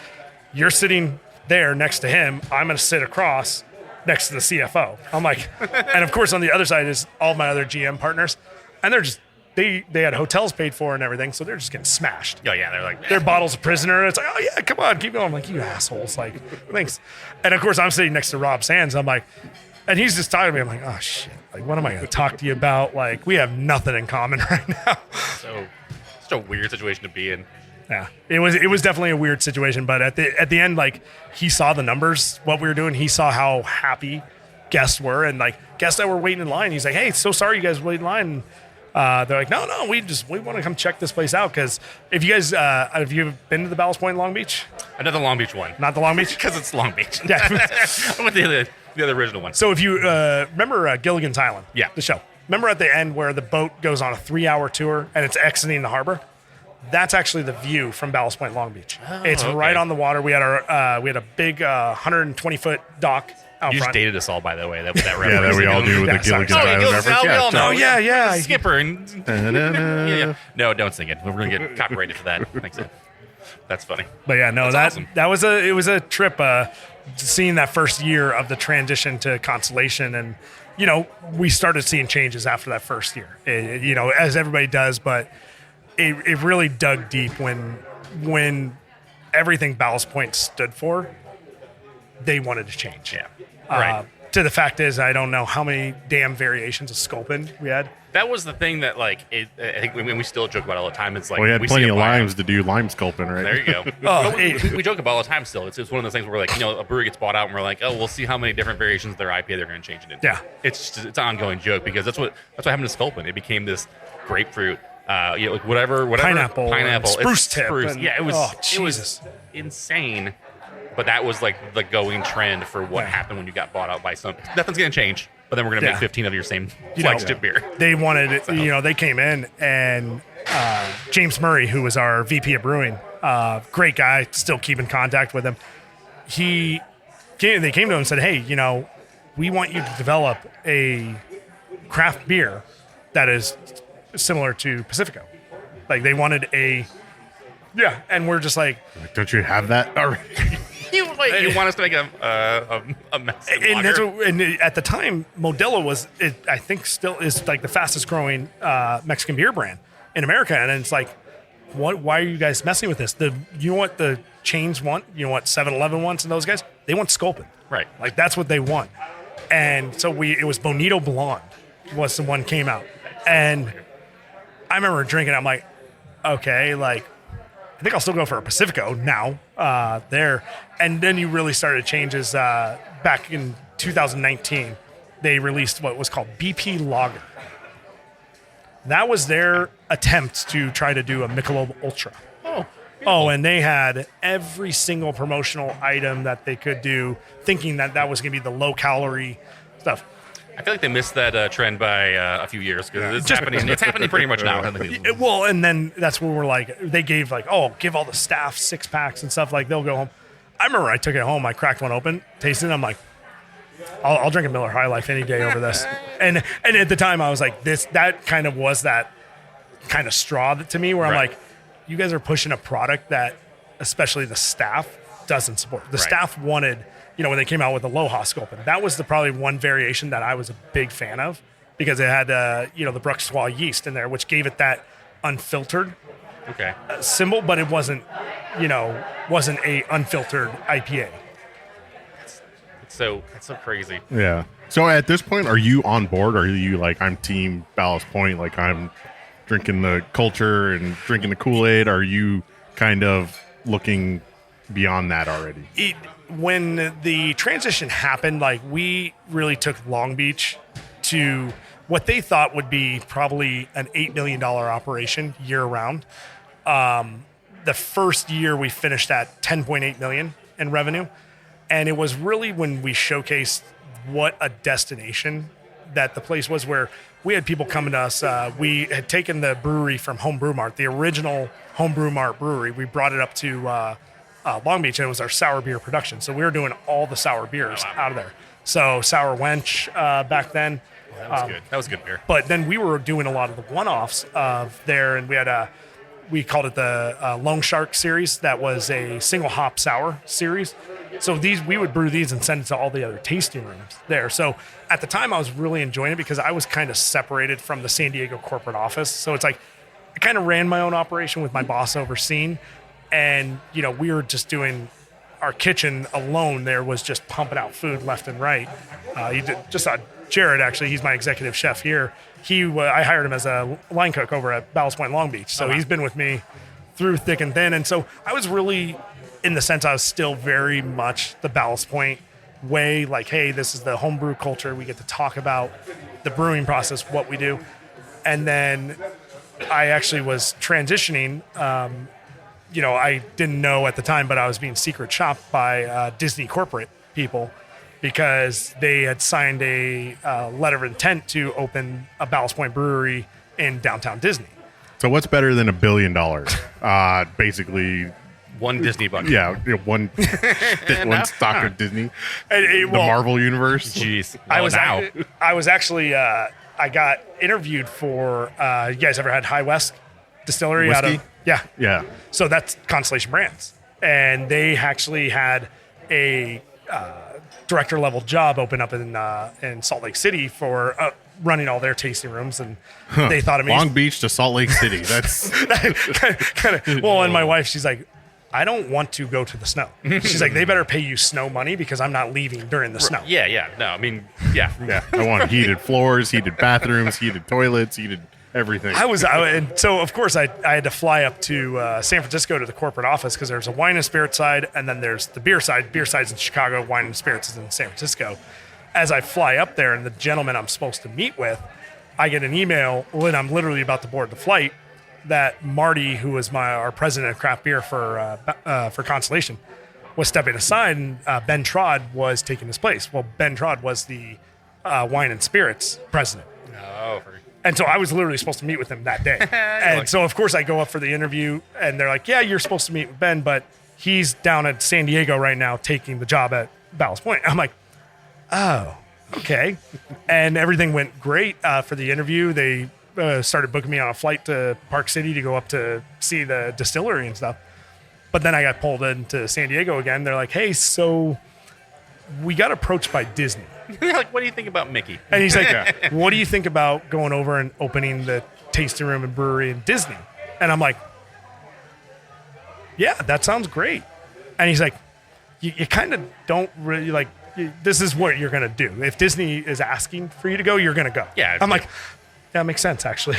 you're sitting there next to him. I'm going to sit across next to the CFO. I'm like, and of course on the other side is all my other GM partners, and they're just they had hotels paid for and everything, so they're just getting smashed. Oh yeah, they're like Their bottles of Prisoner. It's like, oh yeah, come on, keep going. I'm like, you assholes, like, thanks. And of course I'm sitting next to Rob Sands. I'm like, and he's just talking to me. I'm like, oh shit, like, what am I going to talk to you about? Like, we have nothing in common right now. so such a weird situation to be in. Yeah, it was definitely a weird situation, but at the end, like, he saw the numbers, what we were doing. He saw how happy guests were, and like guests that were waiting in line. He's like, "Hey, so sorry you guys waited in line." They're like, "No, we want to come check this place out because if you guys have you been to the Ballast Point Long Beach? Another Long Beach one, Not the Long Beach because it's Long Beach. Yeah. I went to the other original one. So if you remember Gilligan's Island, Yeah. the show. Remember at the end where the boat goes on a 3-hour tour and it's exiting the harbor? That's actually the view from Ballast Point Long Beach. It's okay. right on the water. We had a big 120-foot dock out You just front. dated us all, by the way. That Yeah, that we all do with Yeah, the sorry. Gilligan's Oh, Island Gilligan's reference. Island, we all know. Oh, yeah. Skipper and Da-da-da. yeah. No, don't sing it. We're gonna get copyrighted for that. Thanks. That's funny. But yeah, no, That's that awesome. it was a trip. Seeing that first year of the transition to Constellation, and we started seeing changes after that first year. As everybody does, but it really dug deep when everything Ballast Point stood for, they wanted to change. Yeah. Right. To the fact is, I don't know how many damn variations of Sculpin we had. That was the thing that, like, I think we still joke about it all the time. It's like We had see plenty a of line- limes to do lime sculpting, right? There you go. Oh, But we joke about it all the time still. It's one of those things where, like, a brewery gets bought out and we're like, oh, we'll see how many different variations of their IPA they're going to change it into. Yeah. It's an ongoing joke because that's what happened to Sculpin. It became this grapefruit, like whatever Pineapple and spruce it's tip spruce. and- Yeah, it was oh, it was Jesus. insane. But that was like the going trend for what Yeah. happened when you got bought out by some. Nothing's going to change. But then we're going to Yeah. make 15 of your same flagship beer. They wanted it, they came in and James Murray, who was our VP of brewing, great guy, still keep in contact with him. They came to him and said, hey, we want you to develop a craft beer that is similar to Pacifico. Like they wanted and we're just like, Don't you have that already? You want us to make a mess of and, lager? and at the time, Modelo was, I think, still is like the fastest growing Mexican beer brand in America. And it's like, why are you guys messing with this? You know what the chains want? You know what 7-Eleven wants and those guys? They want Sculpin. Right. Like that's what they want. And so it was Bonito Blonde was the one came out. And I remember drinking it, I'm like, okay, like, I think I'll still go for a Pacifico now there. And then you really started changes back in 2019. They released what was called BP Lager. That was their attempt to try to do a Michelob Ultra. Oh, and they had every single promotional item that they could do, thinking that was going to be the low-calorie stuff. I feel like they missed that trend by a few years because it's happening. It's happening pretty much now. Well, and then that's when we're like, they gave like, give all the staff 6-packs and stuff. Like they'll go home. I remember I took it home. I cracked one open, tasted it. I'm like, I'll drink a Miller High Life any day over this. And at the time I was like, that kind of was that kind of straw to me where I'm Right. like, you guys are pushing a product that especially the staff doesn't support. The Right. staff wanted, when they came out with the Aloha Sculpin, that was probably one variation that I was a big fan of because it had, the Bruxelles yeast in there, which gave it that unfiltered symbol, but it wasn't a unfiltered IPA. It's so crazy. Yeah. So at this point, are you on board? Are you like, I'm team Ballast Point, like I'm drinking the culture and drinking the Kool-Aid? Are you kind of looking beyond that already? When the transition happened, like we really took Long Beach to what they thought would be probably an $8 million operation year round. The first year we finished at 10.8 million in revenue. And it was really when we showcased what a destination that the place was, where we had people coming to us. We had taken the brewery from Home Brew Mart, the original Home Brew Mart brewery. We brought it up to Long Beach, and it was our sour beer production. So we were doing all the sour beers out of there. So Sour Wench back then. That was good. That was good beer. But then we were doing a lot of the one-offs of there, and we had we called it the Loan Shark series. That was a single hop sour series. So we would brew these and send it to all the other tasting rooms there. So at the time, I was really enjoying it because I was kind of separated from the San Diego corporate office. So it's like I kind of ran my own operation with my boss overseeing, and we were just doing our kitchen alone. There was just pumping out food left and right. Just saw Jared, actually, he's my executive chef here. I hired him as a line cook over at Ballast Point Long Beach. So he's been with me through thick and thin. And so I was really, in the sense, I was still very much the Ballast Point way. Like, hey, this is the homebrew culture. We get to talk about the brewing process, what we do. And then I actually was transitioning. I didn't know at the time, but I was being secret shopped by Disney corporate people, because they had signed a letter of intent to open a Ballast Point brewery in downtown Disney. So what's better than $1 billion? Basically, one Disney bucket. Yeah, one stock of Disney. The Marvel universe. Jeez, I was actually I got interviewed for. You guys ever had High West Distillery Whiskey? out of? Yeah. So that's Constellation Brands, and they actually had a director level job open up in Salt Lake City for running all their tasting rooms, and they thought of me. Long Beach to Salt Lake City. That's kind of. Well, and my wife, she's like, I don't want to go to the snow. She's like, they better pay you snow money because I'm not leaving during the snow. Yeah. No, I mean, yeah. I want heated floors, heated bathrooms, heated toilets, heated everything. And so of course I had to fly up to San Francisco to the corporate office, because there's a wine and spirit side, and then there's the beer side. Beer side's in Chicago, wine and spirits is in San Francisco. As I fly up there, and the gentleman I'm supposed to meet with, I get an email when I'm literally about to board the flight that Marty, who was our president of craft beer for Constellation, was stepping aside, and Ben Trod was taking his place. Well, Ben Trod was the wine and spirits president. Oh, and so I was literally supposed to meet with him that day. And so, of course, I go up for the interview, and they're like, yeah, you're supposed to meet with Ben, but he's down at San Diego right now taking the job at Ballast Point. I'm like, oh, okay. And everything went great for the interview. They started booking me on a flight to Park City to go up to see the distillery and stuff. But then I got pulled into San Diego again. They're like, hey, so we got approached by Disney. Like, what do you think about Mickey? And he's like, what do you think about going over and opening the tasting room and brewery in Disney? And I'm like, yeah, that sounds great. And he's like, you kind of don't really like, this is what you're going to do. If Disney is asking for you to go, you're going to go. Yeah. I'm like, that makes sense, actually.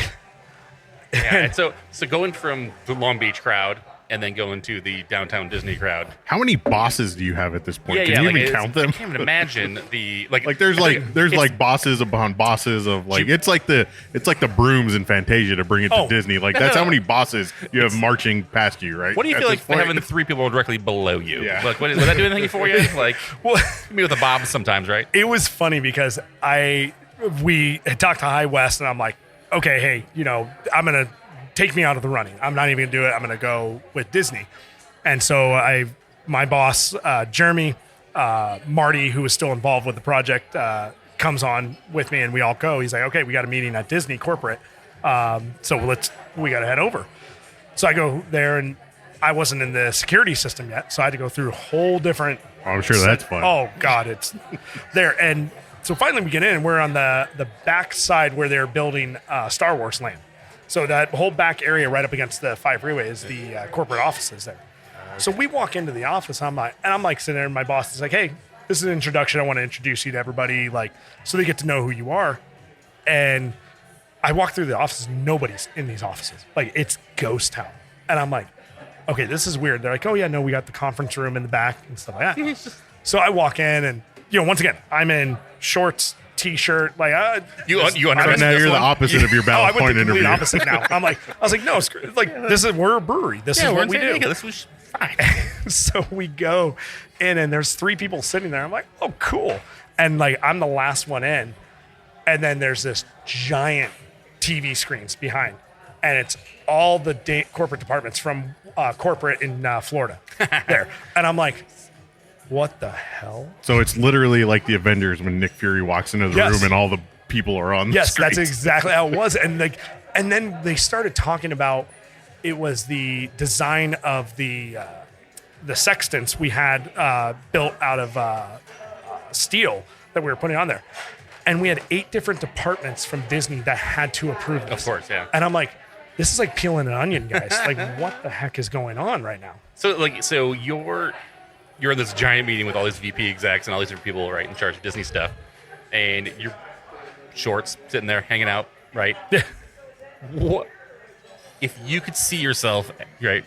Yeah. And so going from the Long Beach crowd and then going to the downtown Disney crowd. How many bosses do you have at this point? Can you even count them? I can't even imagine the there's bosses upon bosses of it's like the brooms in Fantasia to bring it to Disney. Like that's how many bosses you have marching past you, right? What do you feel like having 3 people directly below you? Yeah. Like, would that do anything for you? Like, well, me with the Bob sometimes, right? It was funny because we had talked to High West, and I'm like, okay, hey, I'm gonna take me out of the running. I'm not even gonna do it. I'm gonna go with Disney. And so my boss, Jeremy, Marty, who was still involved with the project, comes on with me, and we all go. He's like, okay, we got a meeting at Disney corporate. So we got to head over. So I go there, and I wasn't in the security system yet. So I had to go through a whole different. I'm sure that's fun. Oh God, it's there. And so finally we get in, and we're on the back side where they're building Star Wars land. So that whole back area right up against the 5 freeway is the corporate offices there. So we walk into the office. I'm like sitting there, and my boss is like, "Hey, this is an introduction. I want to introduce you to everybody, like, so they get to know who you are." And I walk through the offices. Nobody's in these offices. Like, it's ghost town. And I'm like, okay, this is weird. They're like, "Oh yeah, no, we got the conference room in the back and stuff like that." So I walk in, and once again, I'm in shorts, t-shirt, like you now you're the opposite of your Ballast Point interview. Opposite now. I was like, no, we're a brewery. This is what we do. This was fine. So we go in, and there's 3 people sitting there. I'm like, oh, cool. And like, I'm the last one in, and then there's this giant TV screens behind, and it's all the corporate departments from corporate in Florida there. And I'm like, what the hell? So it's literally like the Avengers when Nick Fury walks into the room and all the people are on the Yes, screens. that's exactly how it was. And then they started talking about, it was the design of the sextants we had built out of steel that we were putting on there. And we had 8 different departments from Disney that had to approve this. Of course, yeah. And I'm like, this is like peeling an onion, guys. Like, what the heck is going on right now? So you're in this giant meeting with all these VP execs and all these different people, right, in charge of Disney stuff, and you're shorts sitting there hanging out, right? Yeah. What if you could see yourself, right,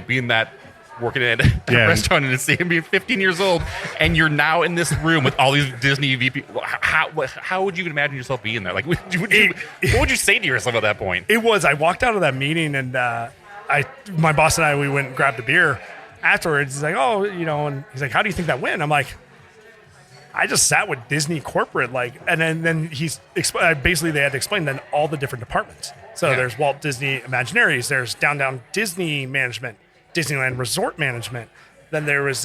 being that, working at a restaurant and seeing being 15 years old, and you're now in this room with all these Disney VP? How would you imagine yourself being there? Like, what would you say to yourself at that point? I walked out of that meeting, and my boss and I, we went and grabbed a beer. Afterwards, he's like, "Oh, and he's like, how do you think that went?" I'm like, I just sat with Disney corporate, like, and then basically they had to explain then all the different departments. So there's Walt Disney Imaginaries, there's Down Disney Management, Disneyland Resort Management. Then there was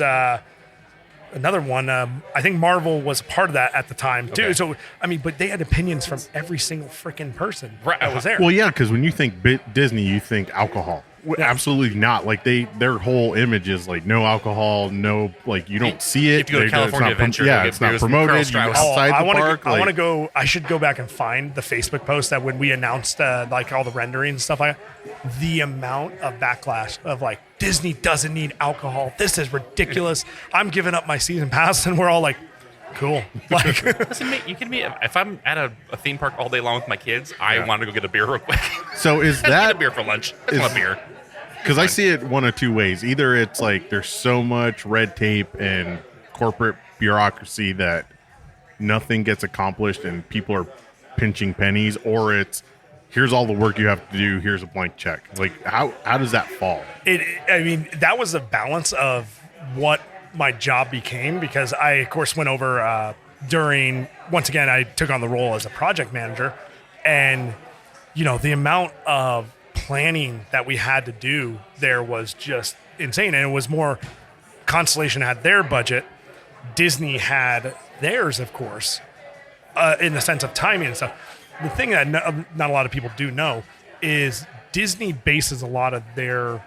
another one. I think Marvel was part of that at the time too. So but they had opinions from every single freaking person that was there. Well, yeah, because when you think Disney, you think alcohol. Absolutely not. Like their whole image is like no alcohol, no, like you don't see it. If you go to California Adventure, it's not promoted. You're outside the park. I want to go. I should go back and find the Facebook post that when we announced like all the rendering and stuff like that. The amount of backlash of like, Disney doesn't need alcohol. This is ridiculous. I'm giving up my season pass, and we're all like, cool. Like, listen, mate, you can be. If I'm at a theme park all day long with my kids, I want to go get a beer real quick. So is that get a beer for lunch? I want a beer. Because I see it one of 2 ways. Either it's like there's so much red tape and corporate bureaucracy that nothing gets accomplished and people are pinching pennies, or it's here's all the work you have to do, here's a blank check. Like, how does that fall? That was the balance of what my job became, because I, of course, went over once again, I took on the role as a project manager, and, the amount of planning that we had to do there was just insane. And it was more, Constellation had their budget, Disney had theirs, of course, in the sense of timing and stuff. The thing that not a lot of people do know is Disney bases a lot of their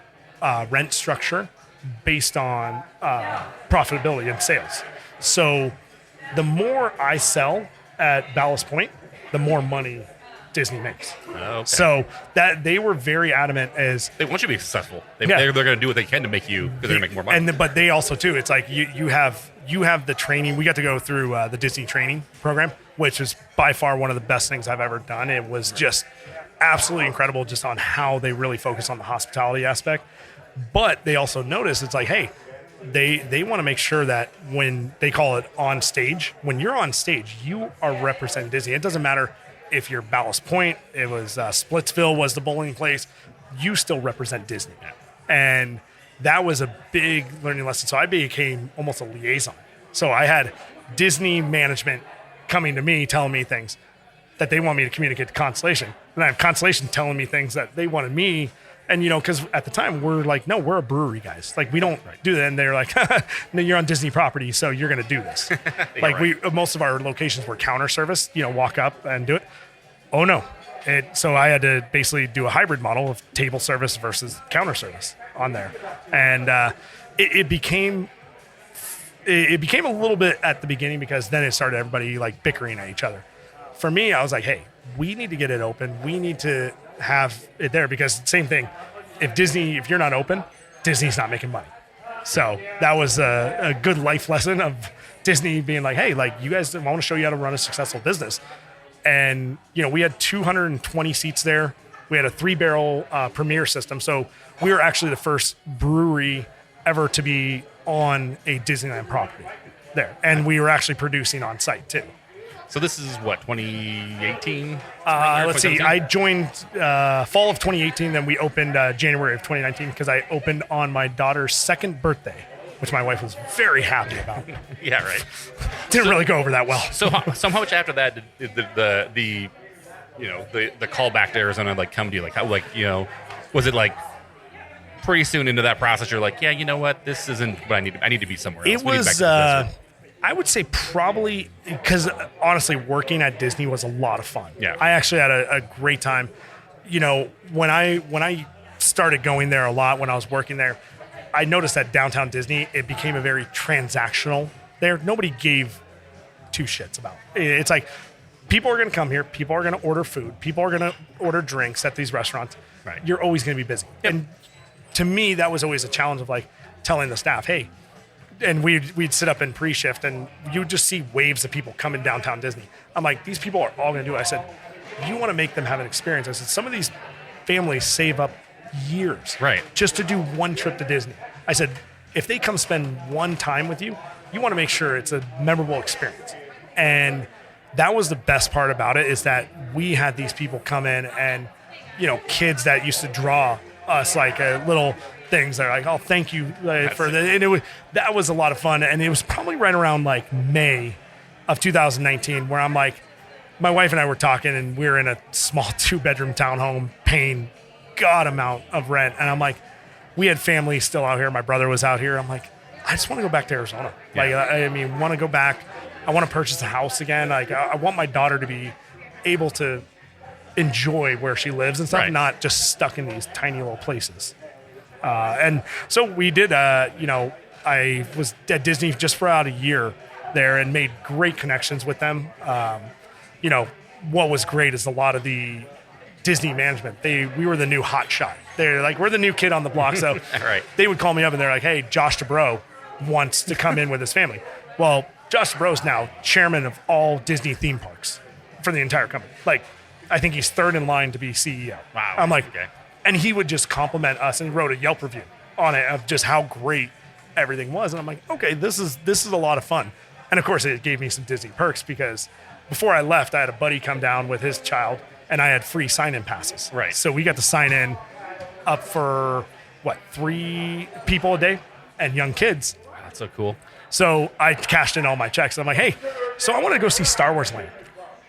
rent structure based on profitability and sales. So the more I sell at Ballast Point, the more money Disney makes. Okay. So that they were very adamant as they want you to be successful. They're going to do what they can to make you, because they're going to make more money. But they also too. It's like you have the training. We got to go through the Disney training program, which is by far one of the best things I've ever done. It was just absolutely incredible, just on how they really focus on the hospitality aspect. But they also notice it's like, hey, they want to make sure that when they call it on stage, when you're on stage, you are representing Disney. It doesn't matter if you're Ballast Point, it was Splitsville was the bowling place, you still represent Disney. And that was a big learning lesson. So I became almost a liaison. So I had Disney management coming to me, telling me things that they want me to communicate to Constellation. And I have Constellation telling me things that they wanted me. And, because at the time we're like, no, we're a brewery, guys. Like, we don't do that. And they're like, no, you're on Disney property, so you're going to do this. Most of our locations were counter service, walk up and do it. Oh, no. So I had to basically do a hybrid model of table service versus counter service on there. And it became a little bit at the beginning, because then it started everybody like bickering at each other. For me, I was like, hey, we need to get it open. We need to have it there because same thing. If you're not open, Disney's not making money. So that was a good life lesson of Disney being like, hey, like you guys, I want to show you how to run a successful business. And, we had 220 seats there. We had a 3-barrel premier system. So we were actually the first brewery ever to be on a Disneyland property there. And we were actually producing on site too. So this is what, 2018? Let's see. I joined fall of 2018. Then we opened January of 2019 because I opened on my daughter's 2nd birthday, which my wife was very happy about. Yeah, right. Didn't really go over that well. So how much after that did the call back to Arizona like come to you? Like how, was it like pretty soon into that process you're like, yeah, you know what, this isn't what I need to be somewhere else. It was I would say probably because honestly working at Disney was a lot of fun. Yeah. I actually had a great time. When I started going there a lot when I was working there, I noticed that downtown Disney, it became a very transactional there. Nobody gave two shits about it. It's like people are going to come here. People are going to order food. People are going to order drinks at these restaurants. Right. You're always going to be busy. Yep. And to me, that was always a challenge of like telling the staff, hey, and we'd sit up in pre-shift and you would just see waves of people coming downtown Disney. I'm like, these people are all going to do it. I said, you want to make them have an experience. I said, some of these families save up years just to do one trip to Disney. I said, if they come spend one time with you, you want to make sure it's a memorable experience. And that was the best part about it is that we had these people come in and, kids that used to draw us like little things. They're like, oh, thank you for that. And that was a lot of fun. And it was probably right around like May of 2019 where I'm like, my wife and I were talking and we were in a small 2-bedroom townhome paying God amount of rent. And I'm like, we had family still out here. My brother was out here. I'm like, I just want to go back to Arizona. Yeah. Want to go back. I want to purchase a house again. Like I want my daughter to be able to enjoy where she lives and stuff, not just stuck in these tiny little places. And so we did, I was at Disney just for about a year there and made great connections with them. What was great is a lot of the Disney management, we were the new hot shot. They're like, we're the new kid on the block. So they would call me up and they're like, hey, Josh DeBro wants to come in with his family. Well, Josh DeBro is now chairman of all Disney theme parks for the entire company. Like, I think he's 3rd in line to be CEO. Wow. I'm like, okay. And he would just compliment us and wrote a Yelp review on it of just how great everything was. And I'm like, okay, this is a lot of fun. And of course, it gave me some Disney perks because before I left, I had a buddy come down with his child and I had free sign-in passes. Right. So we got to sign in up for, 3 people a day and young kids. Wow, that's so cool. So I cashed in all my checks. I'm like, hey, so I want to go see Star Wars Land.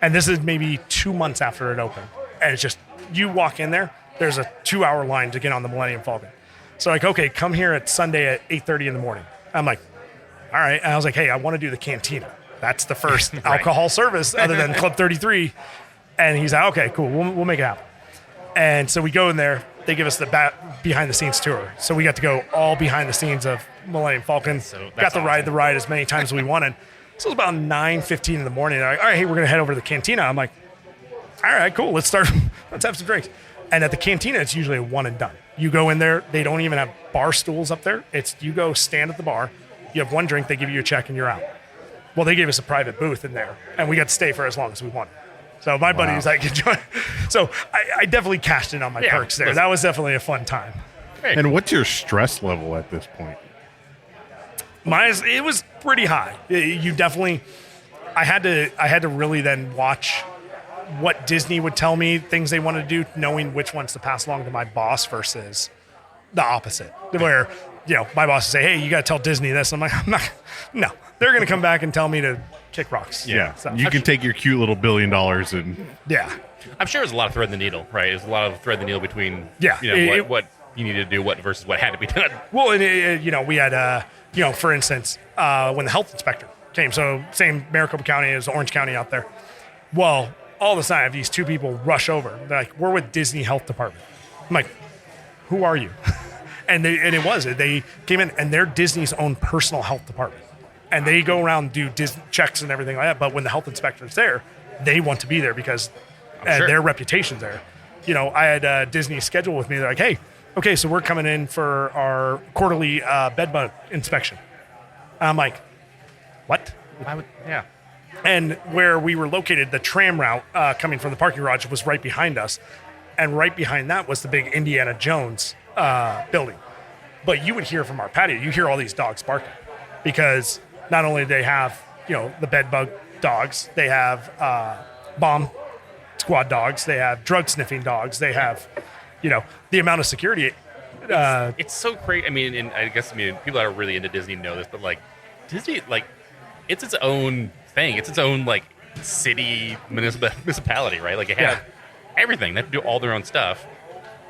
And this is maybe 2 months after it opened. And it's just, you walk in there, there's a 2-hour line to get on the Millennium Falcon. So like, okay, come here at Sunday at 8:30 in the morning. I'm like, all right. And I was like, hey, I want to do the cantina. That's the first alcohol service other than Club 33. And he's like, okay, cool. We'll make it happen. And so we go in there. They give us the behind the scenes tour. So we got to go all behind the scenes of Millennium Falcon. So got to ride the ride as many times as we wanted. So it was about 9:15 in the morning. They're like, all right, hey, we're going to head over to the cantina. I'm like, all right, cool. Let's start. Let's have some drinks. And at the cantina, it's usually a one and done. You go in there. They don't even have bar stools up there. It's you go stand at the bar. You have one drink. They give you a check and you're out. Well, they gave us a private booth in there, and we got to stay for as long as we wanted. So my buddy was like, enjoy. So I definitely cashed in on my perks there. That was definitely a fun time. Great. And what's your stress level at this point? It was pretty high. You definitely, I had to really then watch what Disney would tell me, things they wanted to do, knowing which ones to pass along to my boss versus the opposite. Where, my boss would say, hey, you got to tell Disney this. I'm like, no. They're going to come back and tell me to kick rocks. Yeah. So, you can take your cute little $1 billion and... Yeah. I'm sure there's a lot of thread in the needle, right? There's a lot of thread in the needle between what you need to do, what versus what had to be done. Well, and we had, for instance, when the health inspector came, so same Maricopa County as Orange County out there. Well, all of a sudden, I have these 2 people rush over. They're like, we're with Disney Health Department. I'm like, who are you? and they came in, and they're Disney's own personal health department. And they go around and do checks and everything like that. But when the health inspector's there, they want to be there because their reputation's there. I had Disney schedule with me. They're like, hey, okay, so we're coming in for our quarterly bed bug inspection. I'm like, what? Yeah. And where we were located, the tram route coming from the parking garage was right behind us. And right behind that was the big Indiana Jones building. But you would hear from our patio, you hear all these dogs barking because not only do they have, the bed bug dogs, they have bomb squad dogs, they have drug sniffing dogs, they have, the amount of security. It's so crazy. I mean, and I guess people that are really into Disney know this, but like Disney, like it's its own thing. It's its own like city municipality, right? Like it has everything. They have to do all their own stuff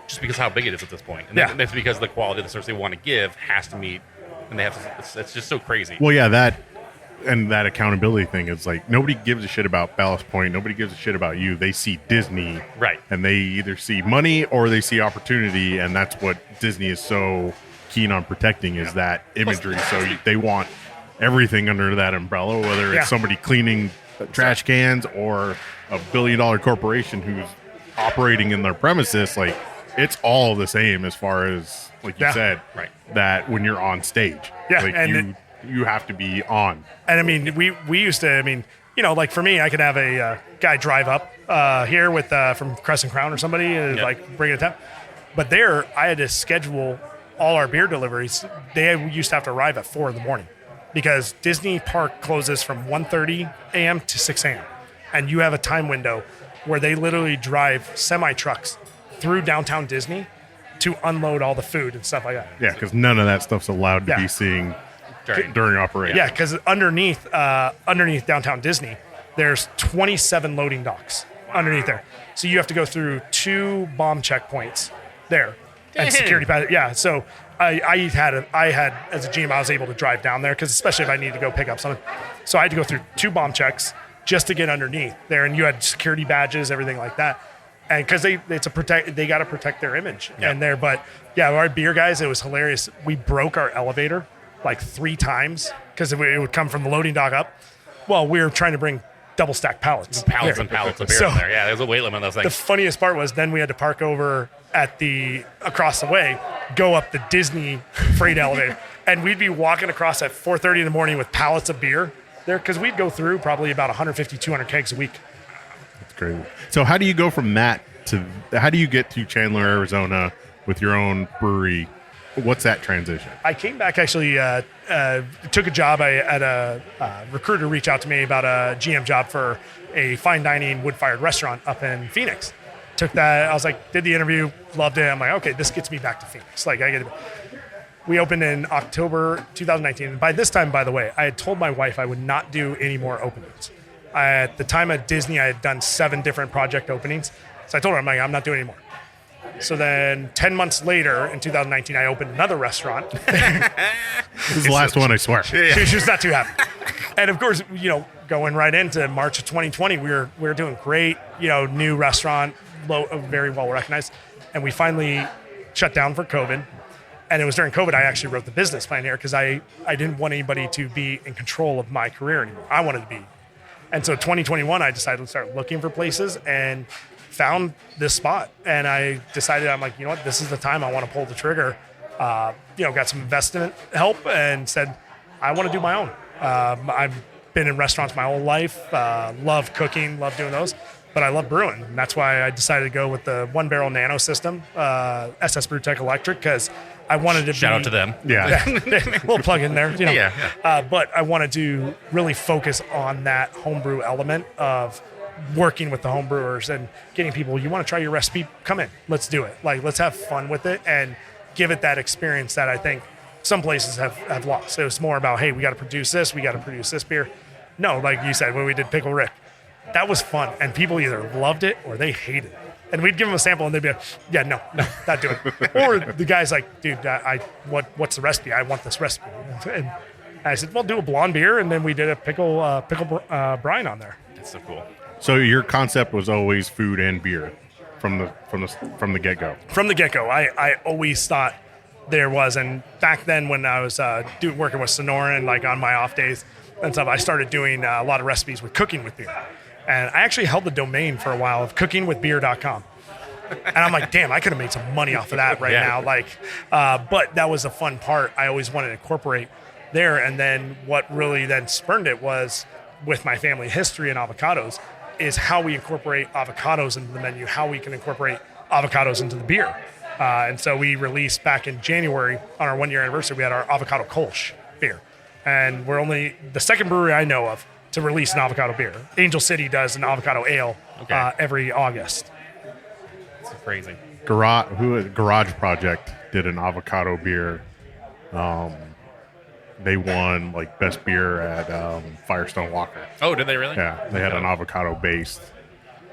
just because of how big it is at this point. And that's because the quality of the service they want to give has to meet, and they have to. It's just so crazy. Well, yeah, that accountability thing is like nobody gives a shit about Ballast Point. Nobody gives a shit about you. They see Disney, right? And they either see money or they see opportunity, and that's what Disney is so keen on protecting is that imagery. So they want everything under that umbrella, whether it's somebody cleaning trash cans or a billion-dollar corporation who's operating in their premises. Like it's all the same as far as like you said, right? That when you're on stage, like and you have to be on. And I mean, we used to, like for me, I could have a guy drive up here with from Crescent Crown or somebody like bring it to town. But there, I had to schedule all our beer deliveries. They used to have to arrive at 4 a.m. because Disney Park closes from 1:30 a.m. to 6 a.m. And you have a time window where they literally drive semi-trucks through downtown Disney to unload all the food and stuff like that. Yeah, because none of that stuff's allowed to be seen during operation. Yeah, because underneath downtown Disney, there's 27 loading docks underneath there. So you have to go through 2 bomb checkpoints there and security pass. Yeah, so I had as a GM, I was able to drive down there because especially if I need to go pick up something. So I had to go through 2 bomb checks just to get underneath there, and you had security badges, everything like that. And because they got to protect their image and there. But yeah, our beer guys, it was hilarious. We broke our elevator like 3 times because it would come from the loading dock up. Well, we were trying to bring double stack pallets. Pallets and pallets of beer in there. Yeah, there's a weight limit on those things. The funniest part was then we had to park over at across the way, go up the Disney freight elevator. And we'd be walking across at 4:30 in the morning with pallets of beer there because we'd go through probably about 150, 200 kegs a week. That's crazy. So how do you go from that to how do you get to Chandler, Arizona with your own brewery? What's that transition? I came back actually, took a job. I had a recruiter reach out to me about a GM job for a fine dining wood-fired restaurant up in Phoenix. Took that. I was like, did the interview, loved it. I'm like, okay, this gets me back to Phoenix. Like we opened in October 2019. And by this time, by the way, I had told my wife I would not do any more openings. At the time at Disney, I had done 7 different project openings. So I told her, I'm not doing any more. So then 10 months later, in 2019, I opened another restaurant. This is the last one, I swear. She was not too happy. And of course, going right into March of 2020, we were doing great, new restaurant, very well recognized. And we finally shut down for COVID. And it was during COVID I actually wrote the business plan here because I didn't want anybody to be in control of my career anymore. I wanted to be. And so 2021, I decided to start looking for places and found this spot. And I decided, I'm like, this is the time I want to pull the trigger. Got some investment help and said, I want to do my own. I've been in restaurants my whole life, love cooking, love doing those, but I love brewing. And that's why I decided to go with the 1-barrel nano system, SS Brewtech Electric, because I wanted to Shout out to them. Yeah. We'll plug in there. Yeah. But I wanted to really focus on that homebrew element of working with the home brewers and getting people, you want to try your recipe? Come in. Let's do it. Like, let's have fun with it and give it that experience that I think some places have lost. It was more about, hey, we got to produce this. We got to produce this beer. No, like you said, when we did Pickle Rick, that was fun. And people either loved it or they hated it. And we'd give them a sample and they'd be like, yeah, no, not doing it. Or the guy's like, dude, what's the recipe? I want this recipe. And I said, well, do a blonde beer. And then we did a pickle brine on there. That's so cool. So your concept was always food and beer from the get-go. From the get-go, I always thought there was. And back then when I was working with Sonora and like on my off days and stuff, I started doing a lot of recipes with cooking with beer. And I actually held the domain for a while of cookingwithbeer.com. And I'm like, damn, I could have made some money off of that right now. Like, but that was a fun part. I always wanted to incorporate there. And then what really then spurned it was with my family history and avocados is how we incorporate avocados into the menu, how we can incorporate avocados into the beer. And so we released back in January on our 1 year anniversary, we had our avocado Kolsch beer. And we're only the second brewery I know of to release an avocado beer. Angel City does an avocado ale every August. It's crazy. Garage Project did an avocado beer. They won like best beer at Firestone Walker. Oh, did they really? Yeah, they had an avocado based.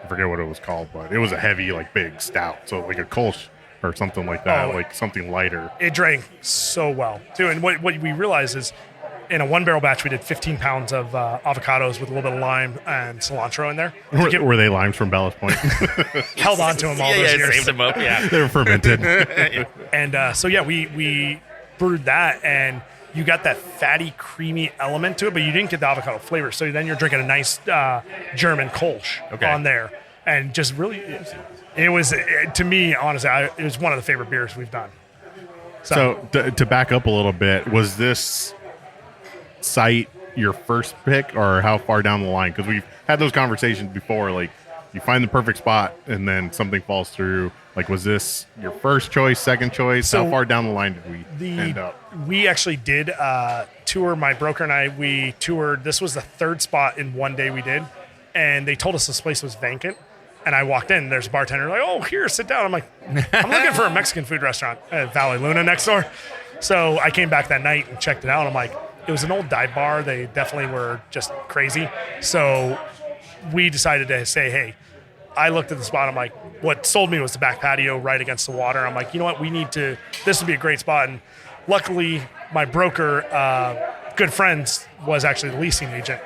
I forget what it was called, but it was a heavy, like big stout. So like a Kolsch or something like that, like something lighter. It drank so well too. And what we realized is in a 1 barrel batch, we did 15 pounds of avocados with a little bit of lime and cilantro in there. Were they limes from Ballast Point? Held on to them all those years. Saved them up, They were fermented. And we brewed that, and you got that fatty, creamy element to it, but you didn't get the avocado flavor. So then you're drinking a nice German Kolsch on there. And just really, it was, to me, honestly, it was one of the favorite beers we've done. So to back up a little bit, was this site your first pick, or how far down the line? Because we've had those conversations before, like you find the perfect spot and then something falls through. Like, was this your first choice, second choice? So how far down the line did we end up? We actually did tour, my broker and I, we toured. This was the third spot in one day we did. And they told us this place was vacant. And I walked in, there's a bartender like, oh, here, sit down. I'm like, I'm looking for a Mexican food restaurant at Valley Luna next door. So I came back that night and checked it out. I'm like, it was an old dive bar. They definitely were just crazy. So we decided to say, hey, I looked at the spot. I'm like, what sold me was the back patio right against the water. I'm like, you know what? This would be a great spot. And luckily, my broker, good friends, was actually the leasing agent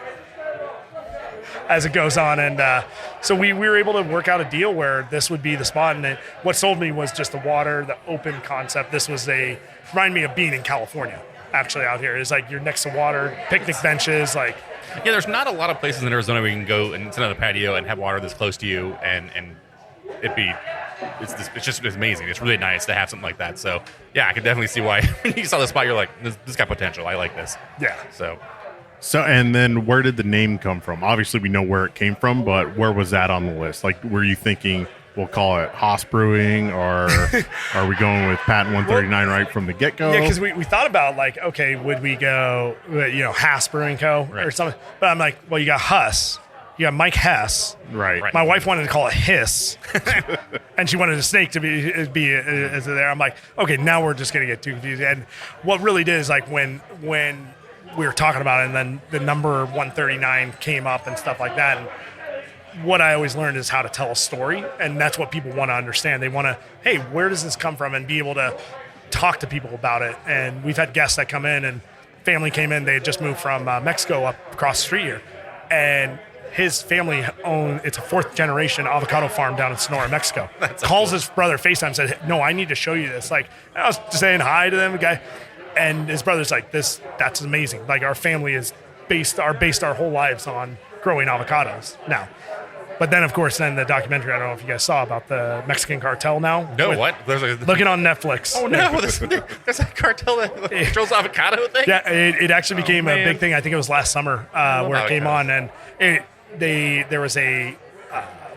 as it goes on. And so we were able to work out a deal where this would be the spot. And what sold me was just the water, the open concept. This was reminded me of being in California. Actually, out here, it's like you're next to water, picnic benches, like. Yeah, there's not a lot of places in Arizona where you can go and sit on a patio and have water this close to you, and it's just amazing. It's really nice to have something like that. So yeah, I could definitely see why when you saw the spot, you're like, this got potential. I like this. Yeah. So and then where did the name come from? Obviously, we know where it came from, but where was that on the list? Like, were you thinking we'll call it Haas Brewing, or are we going with Patent 139 right from the get-go? Yeah, because we thought about, like, okay, would we go, Haas Brewing Co. or something? But I'm like, well, you got Huss. You got Mike Hess. Right. My wife wanted to call it Hiss. And she wanted a snake to be as there. I'm like, okay, now we're just going to get too confused. And what really did is, like, when we were talking about it and then the number 139 came up and stuff like that, and what I always learned is how to tell a story, and that's what people want to understand. They want to, hey, where does this come from, and be able to talk to people about it. And we've had guests that come in, and family came in. They had just moved from Mexico up across the street here, and his family it's a 4th generation avocado farm down in Sonora, Mexico. Calls cool. His brother FaceTime, said, no, I need to show you this. Like, I was saying hi to them, guy, and his brother's like, that's amazing. Like, our family is based our whole lives on growing avocados now. But then, of course, the documentary, I don't know if you guys saw, about the Mexican cartel now. No, what? Looking on Netflix. Oh, no. There's a cartel that controls avocado thing? Yeah, it actually became a big thing. I think it was last summer where it came on. And there was a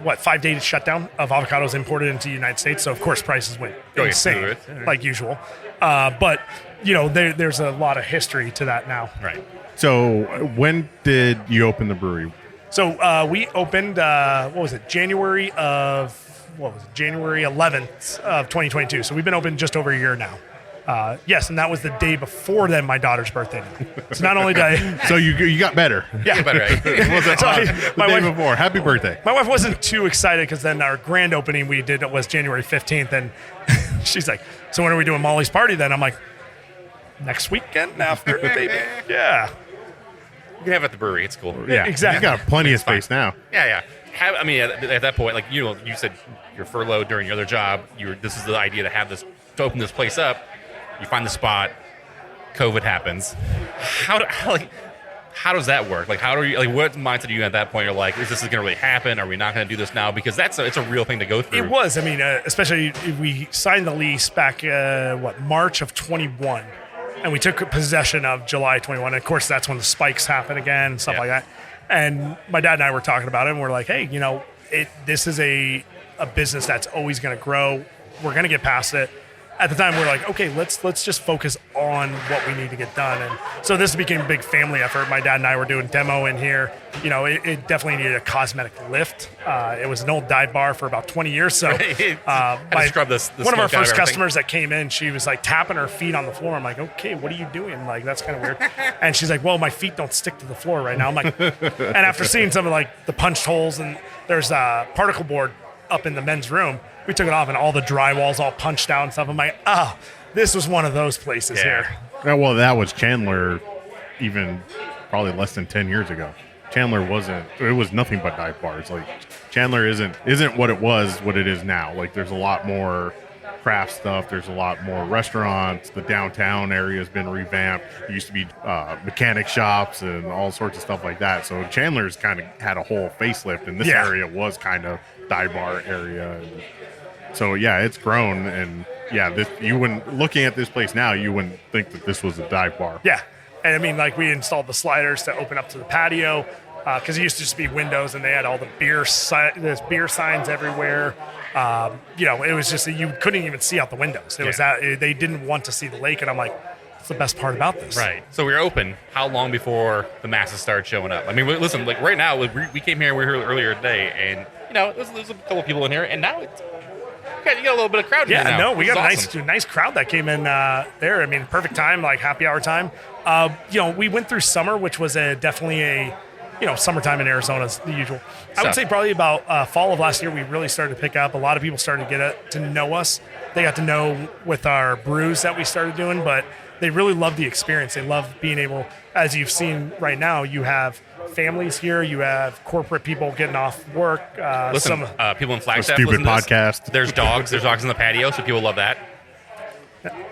5-day shutdown of avocados imported into the United States. So, of course, prices went insane, like usual. But, there's a lot of history to that now. Right. So when did you open the brewery? So we opened, January 11th of 2022. So we've been open just over a year now. Yes, and that was the day before then my daughter's birthday. So not only did I... So you got better. Yeah. Better, right? The day before. Happy birthday. My wife wasn't too excited because then our grand opening we did was January 15th. And she's like, so when are we doing Molly's party then? I'm like, next weekend after, baby. Yeah. You can have it at the brewery. It's cool. Yeah, exactly. You got plenty of space now. Yeah. At that point, like you said, you're furloughed during your other job. This is the idea to open this place up. You find the spot. COVID happens. How how does that work? Like, how do you, like, what mindset are you at that point? You're like, is this going to really happen? Are we not going to do this now? Because it's a real thing to go through. It was. I mean, especially we signed the lease back, March of 21. And we took possession of July 21. And of course, that's when the spikes happen again and stuff like that. And my dad and I were talking about it, and we're like, hey, this is a business that's always going to grow. We're going to get past it. At the time, we're like, okay, let's just focus on what we need to get done. And so this became a big family effort. My dad and I were doing demo in here. It definitely needed a cosmetic lift. It was an old dive bar for about 20 years. So one of our first customers that came in, she was like tapping her feet on the floor. I'm like, okay, what are you doing? Like, that's kind of weird. And she's like, well, my feet don't stick to the floor right now. I'm like, and after seeing some of like the punched holes, and there's a particle board up in the men's room, we took it off and all the drywall's all punched out and stuff. I'm like, this was one of those places here. Yeah, well, that was Chandler even probably less than 10 years ago. Chandler it was nothing but dive bars. Like, Chandler isn't what it is now. Like, there's a lot more craft stuff. There's a lot more restaurants. The downtown area has been revamped. There used to be mechanic shops and all sorts of stuff like that. So Chandler's kind of had a whole facelift, and this area was kind of dive bar area. So it's grown, and looking at this place now, you wouldn't think that this was a dive bar. Yeah, and I mean, like, we installed the sliders to open up to the patio because it used to just be windows, and they had all the there's beer signs everywhere. It was just you couldn't even see out the windows. It was that they didn't want to see the lake, and I'm like, that's the best part about this. Right. So we were open. How long before the masses started showing up? I mean, listen, like right now, we came here. We were here earlier today, and there's a couple of people in here, and now it's. You got a little bit of crowd. Yeah, no, we got a nice crowd that came in there. I mean, perfect time, like happy hour time. We went through summer, which was definitely a summertime in Arizona is the usual. I would say probably about fall of last year, we really started to pick up. A lot of people started to get to know us. They got to know with our brews that we started doing, but they really love the experience. They love being able, as you've seen right now, you have families here. You have corporate people getting off work. People in Flagstaff. Stupid podcast. There's dogs. There's dogs in the patio, so people love that.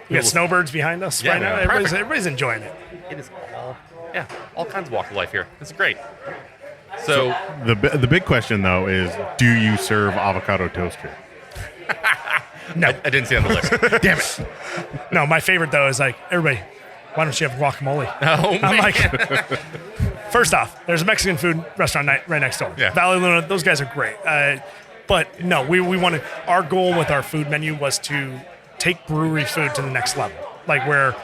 We got snowbirds behind us right now. Everybody's enjoying it. It is all kinds of walk of life here. It's great. So the big question though is, do you serve avocado toast here? No, I didn't see it on the list. Damn it. No, my favorite though is like, everybody, why don't you have guacamole? Oh, man. I'm like, first off, there's a Mexican food restaurant right next door. Yeah. Valley Luna, those guys are great. But no, we wanted, our goal with our food menu was to take brewery food to the next level. Like where,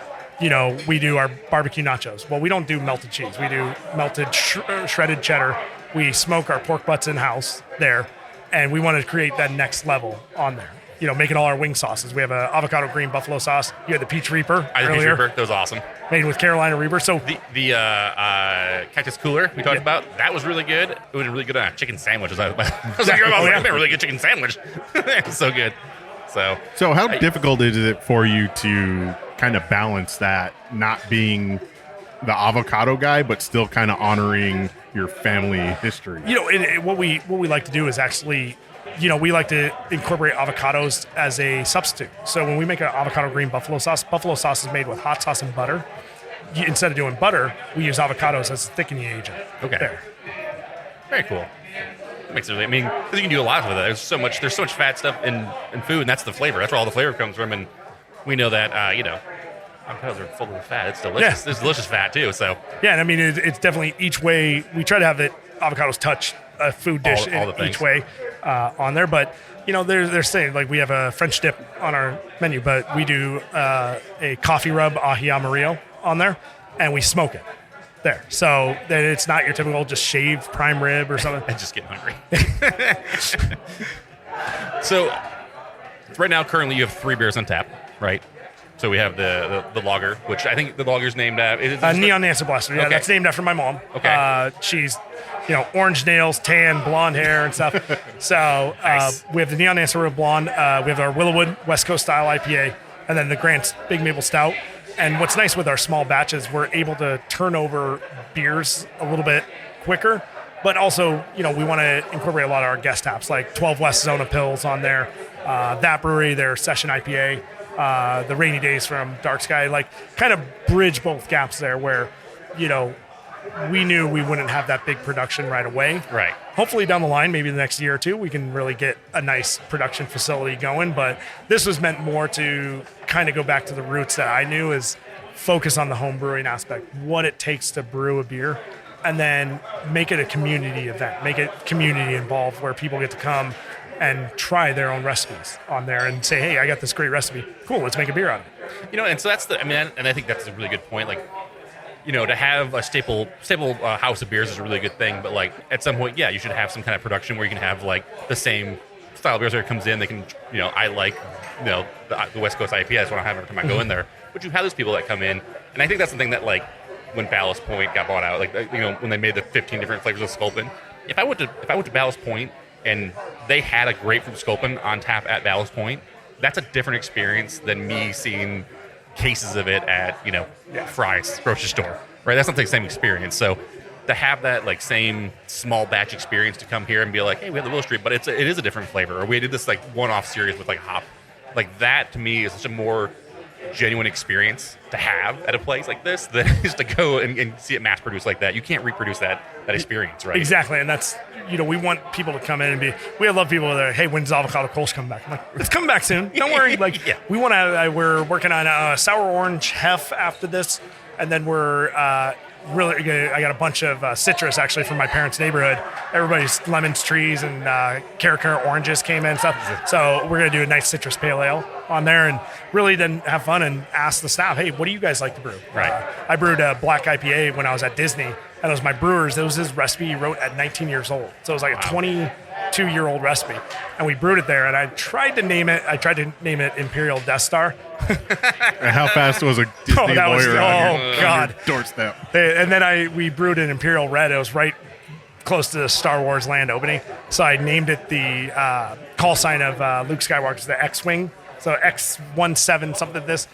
we do our barbecue nachos. Well, we don't do melted cheese. We do melted shredded cheddar. We smoke our pork butts in-house there. And we wanted to create that next level on there. Making all our wing sauces. We have an avocado green buffalo sauce. You had the peach reaper I had earlier. Peach Reaper. That was awesome. Made with Carolina Reaper. So the cactus cooler we talked about, that was really good. It was really good on chicken sandwiches. I was like, I made a really good chicken sandwich. It was so good. So how difficult is it for you to kind of balance that, not being the avocado guy, but still kind of honoring your family history? What we like to do is actually, we like to incorporate avocados as a substitute. So when we make an avocado green buffalo sauce is made with hot sauce and butter. Instead of doing butter, we use avocados as a thickening agent. Okay. There. Very cool. That makes it really, you can do a lot with it. There's so much fat stuff in food, and that's the flavor. That's where all the flavor comes from, and we know that, avocados are full of fat. It's delicious. Yeah. There's delicious fat, too, so. Yeah, and it's definitely each way. We try to have avocados touch a food dish all in each way on there. But, they're saying, like, we have a French dip on our menu, but we do a coffee rub ají amarillo on there, and we smoke it there. So that it's not your typical just shaved prime rib or something. I just get hungry. So right now, currently, you have 3 beers on tap, right? So we have the lager, which I think the lager's named after. Neon Nancy Blaster. Yeah, That's named after my mom. Okay. She's, orange nails, tan, blonde hair, and stuff. So Nice. We have the Neon Nancy Blonde. We have our Willowwood West Coast style IPA, and then the Grant's Big Maple Stout. And what's nice with our small batches, we're able to turn over beers a little bit quicker. But also, we want to incorporate a lot of our guest taps, like 12 West Zona Pills on there. That brewery, their Session IPA. The Rainy Days from Dark Sky, like kind of bridge both gaps there where, we knew we wouldn't have that big production right away. Right. Hopefully down the line, maybe the next year or two, we can really get a nice production facility going. But this was meant more to kind of go back to the roots that I knew is focus on the home brewing aspect, what it takes to brew a beer, and then make it a community event, make it community involved where people get to come and try their own recipes on there and say, hey, I got this great recipe. Cool, let's make a beer out of it. And so that's and I think that's a really good point. Like, to have a staple house of beers is a really good thing. But like at some point, yeah, you should have some kind of production where you can have like the same style of beers where it comes in. They can, I like, the West Coast IPA. That's what I have every time I go in there. But you have those people that come in, and I think that's the thing that like when Ballast Point got bought out, like when they made the 15 different flavors of Sculpin. If I went to Ballast Point and they had a grapefruit Sculpin on tap at Ballast Point, that's a different experience than me seeing cases of it at Fry's grocery store, right? That's not the same experience. So to have that like same small batch experience to come here and be like, hey, we have the Willow Street, but it is a different flavor, or we did this like one-off series with like hop, like that to me is such a more genuine experience to have at a place like this than is to go and see it mass produced like that. You can't reproduce that experience, right? Exactly, and that's we want people to come in and we love people that are, hey, when's avocado Kolsch coming back? I'm like, it's coming back soon. Don't worry. Like, yeah. We want to. We're working on a sour orange hef after this, and then we're I got a bunch of citrus actually from my parents' neighborhood. Everybody's lemons, trees, and Caracara oranges came in and stuff. So we're gonna do a nice citrus pale ale on there, and really then have fun and ask the staff, hey, what do you guys like to brew? Right. I brewed a black IPA when I was at Disney, and it was my brewer's. It was his recipe he wrote at 19 years old. So it was like a 22-year-old recipe, and we brewed it there. And I tried to name it Imperial Death Star. And how fast was a Disney lawyer on your God, doorstep? And then we brewed an Imperial Red. It was right close to the Star Wars land opening, so I named it the call sign of Luke Skywalker's the X-wing. So X-17 something this.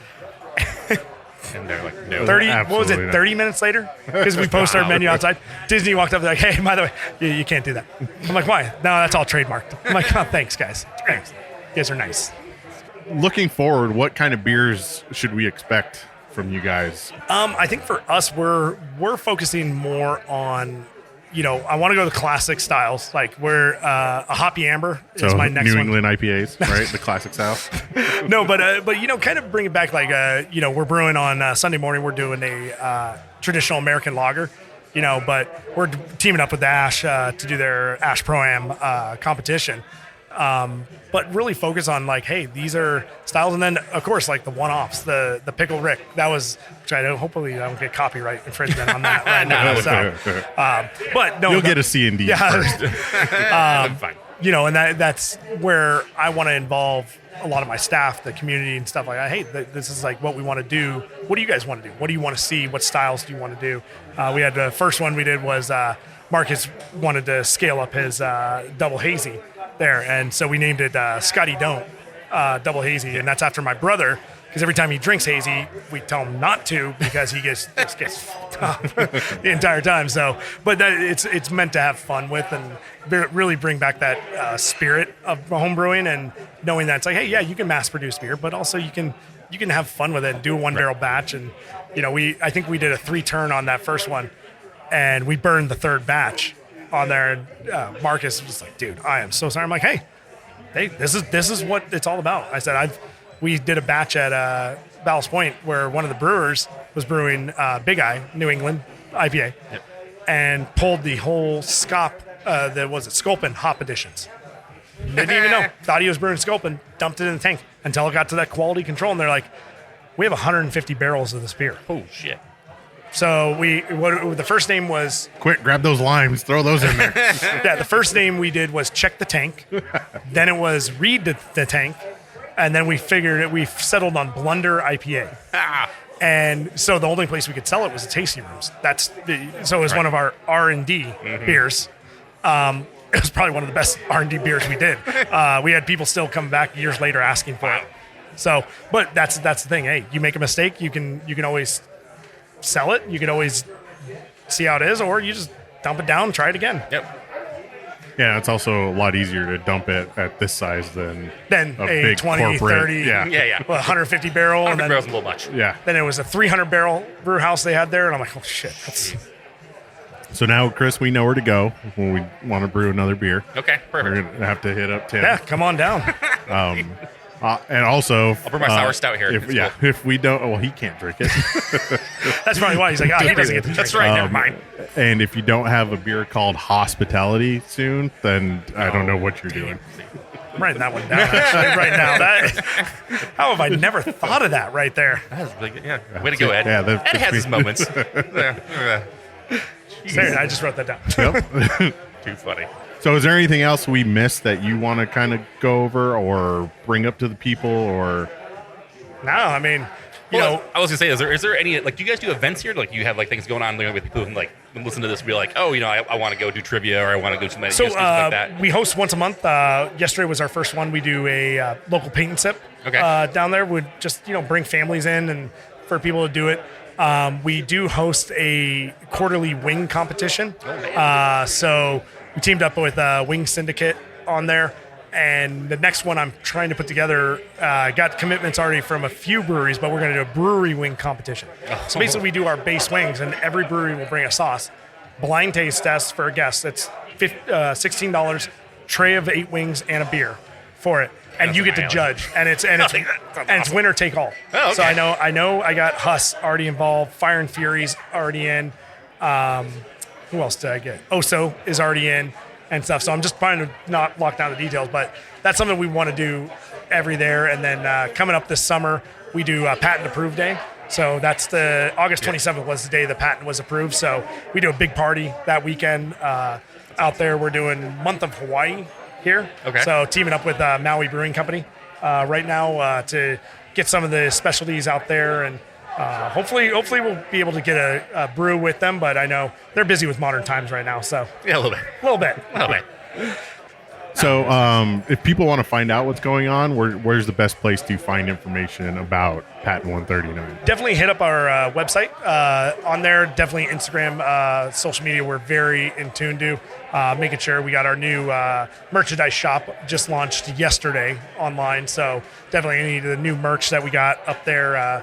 And they're like, no. 30. What was it? 30 minutes later, because we posted our menu outside. Disney walked up and like, hey, by the way, you can't do that. I'm like, why? No, that's all trademarked. I'm like, oh, thanks, guys. Thanks. You guys are nice. Looking forward, what kind of beers should we expect from you guys? I think for us, we're focusing more on, I want to go to the classic styles. Like we're a Hoppy Amber is my next New one. England IPAs, right? The classic style. No, but kind of bring it back. Like we're brewing on Sunday morning. We're doing a traditional American lager. But we're teaming up with Ash to do their Ash Pro-Am competition. But really focus on like, hey, these are styles, and then of course like the one-offs, the Pickle Rick. That was, which hopefully I don't get copyright infringement on that right now. So, but no, you'll get a C&D first. Fine. And that's where I want to involve a lot of my staff, the community, and stuff like that. Hey, this is like what we want to do. What do you guys want to do? What do you want to see? What styles do you want to do? We had the first one we did was Marcus wanted to scale up his double hazy there, and so we named it Scotty Don't Double Hazy, and that's after my brother, because every time he drinks hazy, we tell him not to because he gets up the entire time. So, but it's meant to have fun with and really bring back that spirit of home brewing, and knowing that it's like, hey, yeah, you can mass produce beer, but also you can have fun with it and do a one barrel batch. And I think we did a 3-turn on that first one, and we burned the third batch on there, and Marcus was like, dude, I am so sorry. I'm like, hey, this is what it's all about. I said, we did a batch at Ballast Point where one of the brewers was brewing Big Eye New England IPA, and pulled the whole Sculpin hop additions. Didn't even know. Thought he was brewing Sculpin, dumped it in the tank until it got to that quality control, and they're like, we have 150 barrels of this beer. Oh shit. So the first name was... Quick, grab those limes, throw those in there. Yeah, the first name we did was Check the Tank. Then it was Read the Tank. And then we settled on Blunder IPA. And so the only place we could sell it was the tasting rooms. So it was one of our R&D beers. It was probably one of the best R&D beers we did. We had people still come back years later asking for it. So, but that's the thing. Hey, you make a mistake, you can always sell it. You can always see how it is, or you just dump it down, try it again. Yep. Yeah, it's also a lot easier to dump it at this size than a big 20, corporate. 30, Yeah. 150 barrel. 100 and then, barrels is a little much. Yeah. Then it was a 300 barrel brew house they had there, and I'm like, oh shit, So now, Chris, we know where to go when we want to brew another beer. Okay, We're perfect. going to have to hit up Tim. Yeah, come on down. And also, I'll bring my sour stout here. If, It's if we don't, well, he can't drink it. That's probably why he's like, he doesn't get to drink. That's right. Never mind. And if you don't have a beer called Hospitality soon, then I don't know what you're doing. I'm writing that one down actually, right now. How have I never thought of that right there? That was really good. Yeah. Way to go, Ed. Yeah, Ed has his moments. Seriously, I just wrote that down. Yep. Too funny. So, is there anything else we missed that you want to kind of go over or bring up to the people, or? No, I mean, you know, I was gonna say, is there any like? Do you guys do events here? Like, do you have like things going on with people who like listen to this and be like, oh, I want to go do trivia or I want to go to something so like that? we host once a month. Yesterday was our first one. We do a local paint and sip down there. Would just bring families in and for people to do it. We do host a quarterly wing competition. So we teamed up with Wing Syndicate on there. And the next one I'm trying to put together, got commitments already from a few breweries, but we're going to do a brewery wing competition. So basically we do our base wings, and every brewery will bring a sauce. Blind taste test for a guest. It's $16, tray of 8 wings and a beer for it. And That's you get to judge, and it's winner take all. Oh, okay. So I know I got Huss already involved, Fire and Fury's already in. Who else did I get? Oso is already in and stuff. So I'm just trying to not lock down the details, but that's something we want to do every there. And then coming up this summer, we do Patent Approved Day. So that's the August 27th was the day the patent was approved. So we do a big party that weekend out there. We're doing Month of Hawaii here. Okay. So teaming up with Maui Brewing Company right now to get some of the specialties out there, and hopefully we'll be able to get a brew with them. But I know they're busy with modern times right now. So Yeah, a little bit. So, if people want to find out what's going on, where's the best place to find information about Patent 139? Definitely hit up our website on there. Definitely Instagram, social media. We're very in tune to making sure we got our new merchandise shop just launched yesterday online. So definitely any of the new merch that we got up there,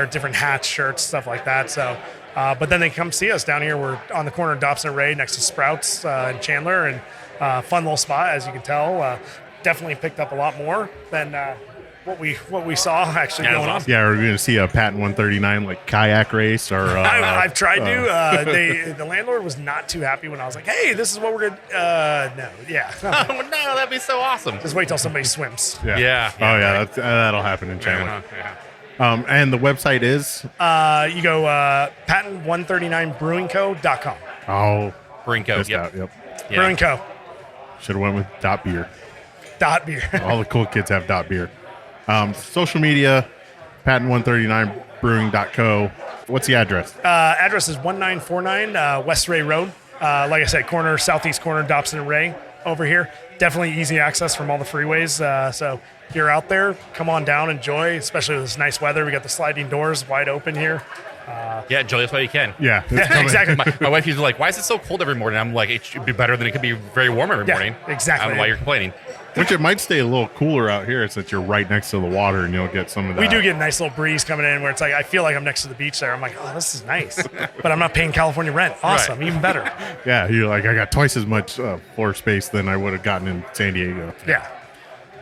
different hats, shirts, stuff like that. So, but then they come see us down here. We're on the corner of Dobson and Ray next to Sprouts in Chandler, and fun little spot, as you can tell. Definitely picked up a lot more than what we saw actually going on. Yeah, we're going to see a Patent 139 like kayak race, or I've tried to. The landlord was not too happy when I was like, "Hey, this is what we're gonna." No, yeah. Oh no, that'd be so awesome. Just wait till somebody swims. Yeah. Oh yeah, that'll happen in Chandler. Yeah. And the website is You go patent139brewingco.com. oh, Brinko. missed Yep. out, yep. Yeah. Brewing Co. Should have went with .beer. .beer. All the cool kids have .beer. Social media, patent139brewing.co. What's the address? Address is 1949 West Ray Road. Like I said, southeast corner, Dobson and Ray over here. Definitely easy access from all the freeways. So if you're out there, come on down, enjoy, especially with this nice weather. We got the sliding doors wide open here. Yeah, enjoy as well you can. Yeah, it's coming. Exactly. My wife used to like, why is it so cold every morning? I'm like, it should be better than it could be very warm every Yeah, morning. exactly. I don't know why you're complaining. Which it might stay a little cooler out here since you're right next to the water, and you'll get some of that. We do get a nice little breeze coming in where it's like, I feel like I'm next to the beach there. I'm like, oh, this is nice. But I'm not paying California rent. Awesome. Right. Even better. Yeah, you're like, I got twice as much floor space than I would have gotten in San Diego. Yeah.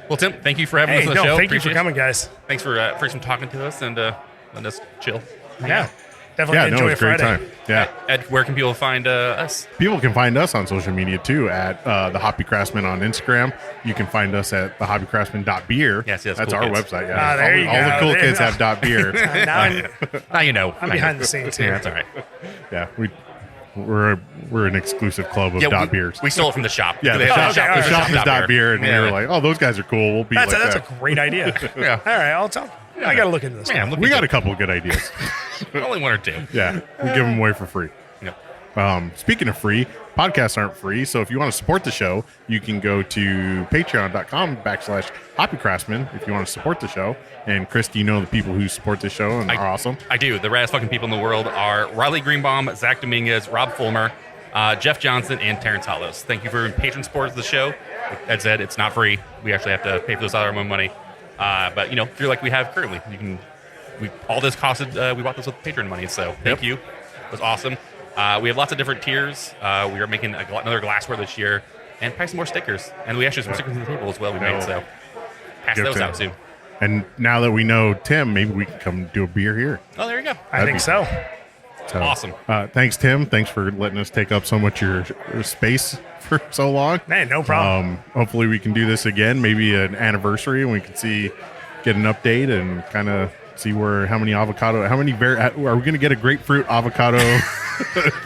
Well, Tim, thank you for having Hey, us on the show. thank you for Appreciate it. coming, guys. Thanks for talking to us and letting us chill. Yeah. Definitely enjoy it's a great Friday. time. Yeah. Ed, where can people find us? People can find us on social media too at the Hoppy Craftsmen on Instagram. You can find us at thehoppycraftsmen.beer. Yeah, see, that's that's cool our kids. website. Yeah, there you all the go. cool There kids you have .beer. Now you know. I'm behind the scenes Yeah, here. that's all right. Yeah, we're an exclusive club of Yeah, beers. we stole it from the shop. Yeah, the They have shop, okay, the all right. shop is .beer, and Yeah. we were like, oh, those guys are cool. We'll be That's like a that. great idea. Yeah. All right, I'll tell. I got to look into this. Man, look We at got you. a couple of good ideas. Only one or two. Yeah, we give them away for free. Yep. Speaking of free, podcasts aren't free. So if you want to support the show, you can go to patreon.com/Hoppy Craftsmen if you want to support the show. And Chris, do you know the people who support the show and are awesome? I do. The raddest fucking people in the world are Riley Greenbaum, Zach Dominguez, Rob Fulmer, Jeff Johnson, and Terrence Hollows. Thank you for being patron supporters of the show. Like Ed said, it's not free. We actually have to pay for this out of our own money. But if you're like we have currently, all this costed. We bought this with patron money, so thank you. It was awesome. We have lots of different tiers. We are making another glassware this year, and probably some more stickers. And we actually have some stickers on the table as well. We made, so pass Give those Tim. out soon. And now that we know Tim, maybe we can come do a beer here. Oh, there you go. I think so. So, Awesome. Thanks, Tim. Thanks for letting us take up so much of your space for so long. Hey, no problem. Hopefully we can do this again, maybe an anniversary, and we can get an update and kind of see how many are we going to get a grapefruit avocado?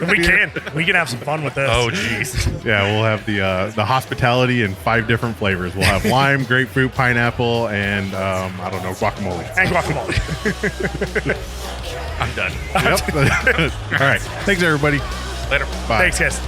We can have some fun with this. Oh, jeez. Yeah, we'll have the hospitality in 5 different flavors. We'll have lime, grapefruit, pineapple, and I don't know, guacamole. And guacamole. I'm done. Yep. All right. Thanks, everybody. Later. Bye. Thanks, guys.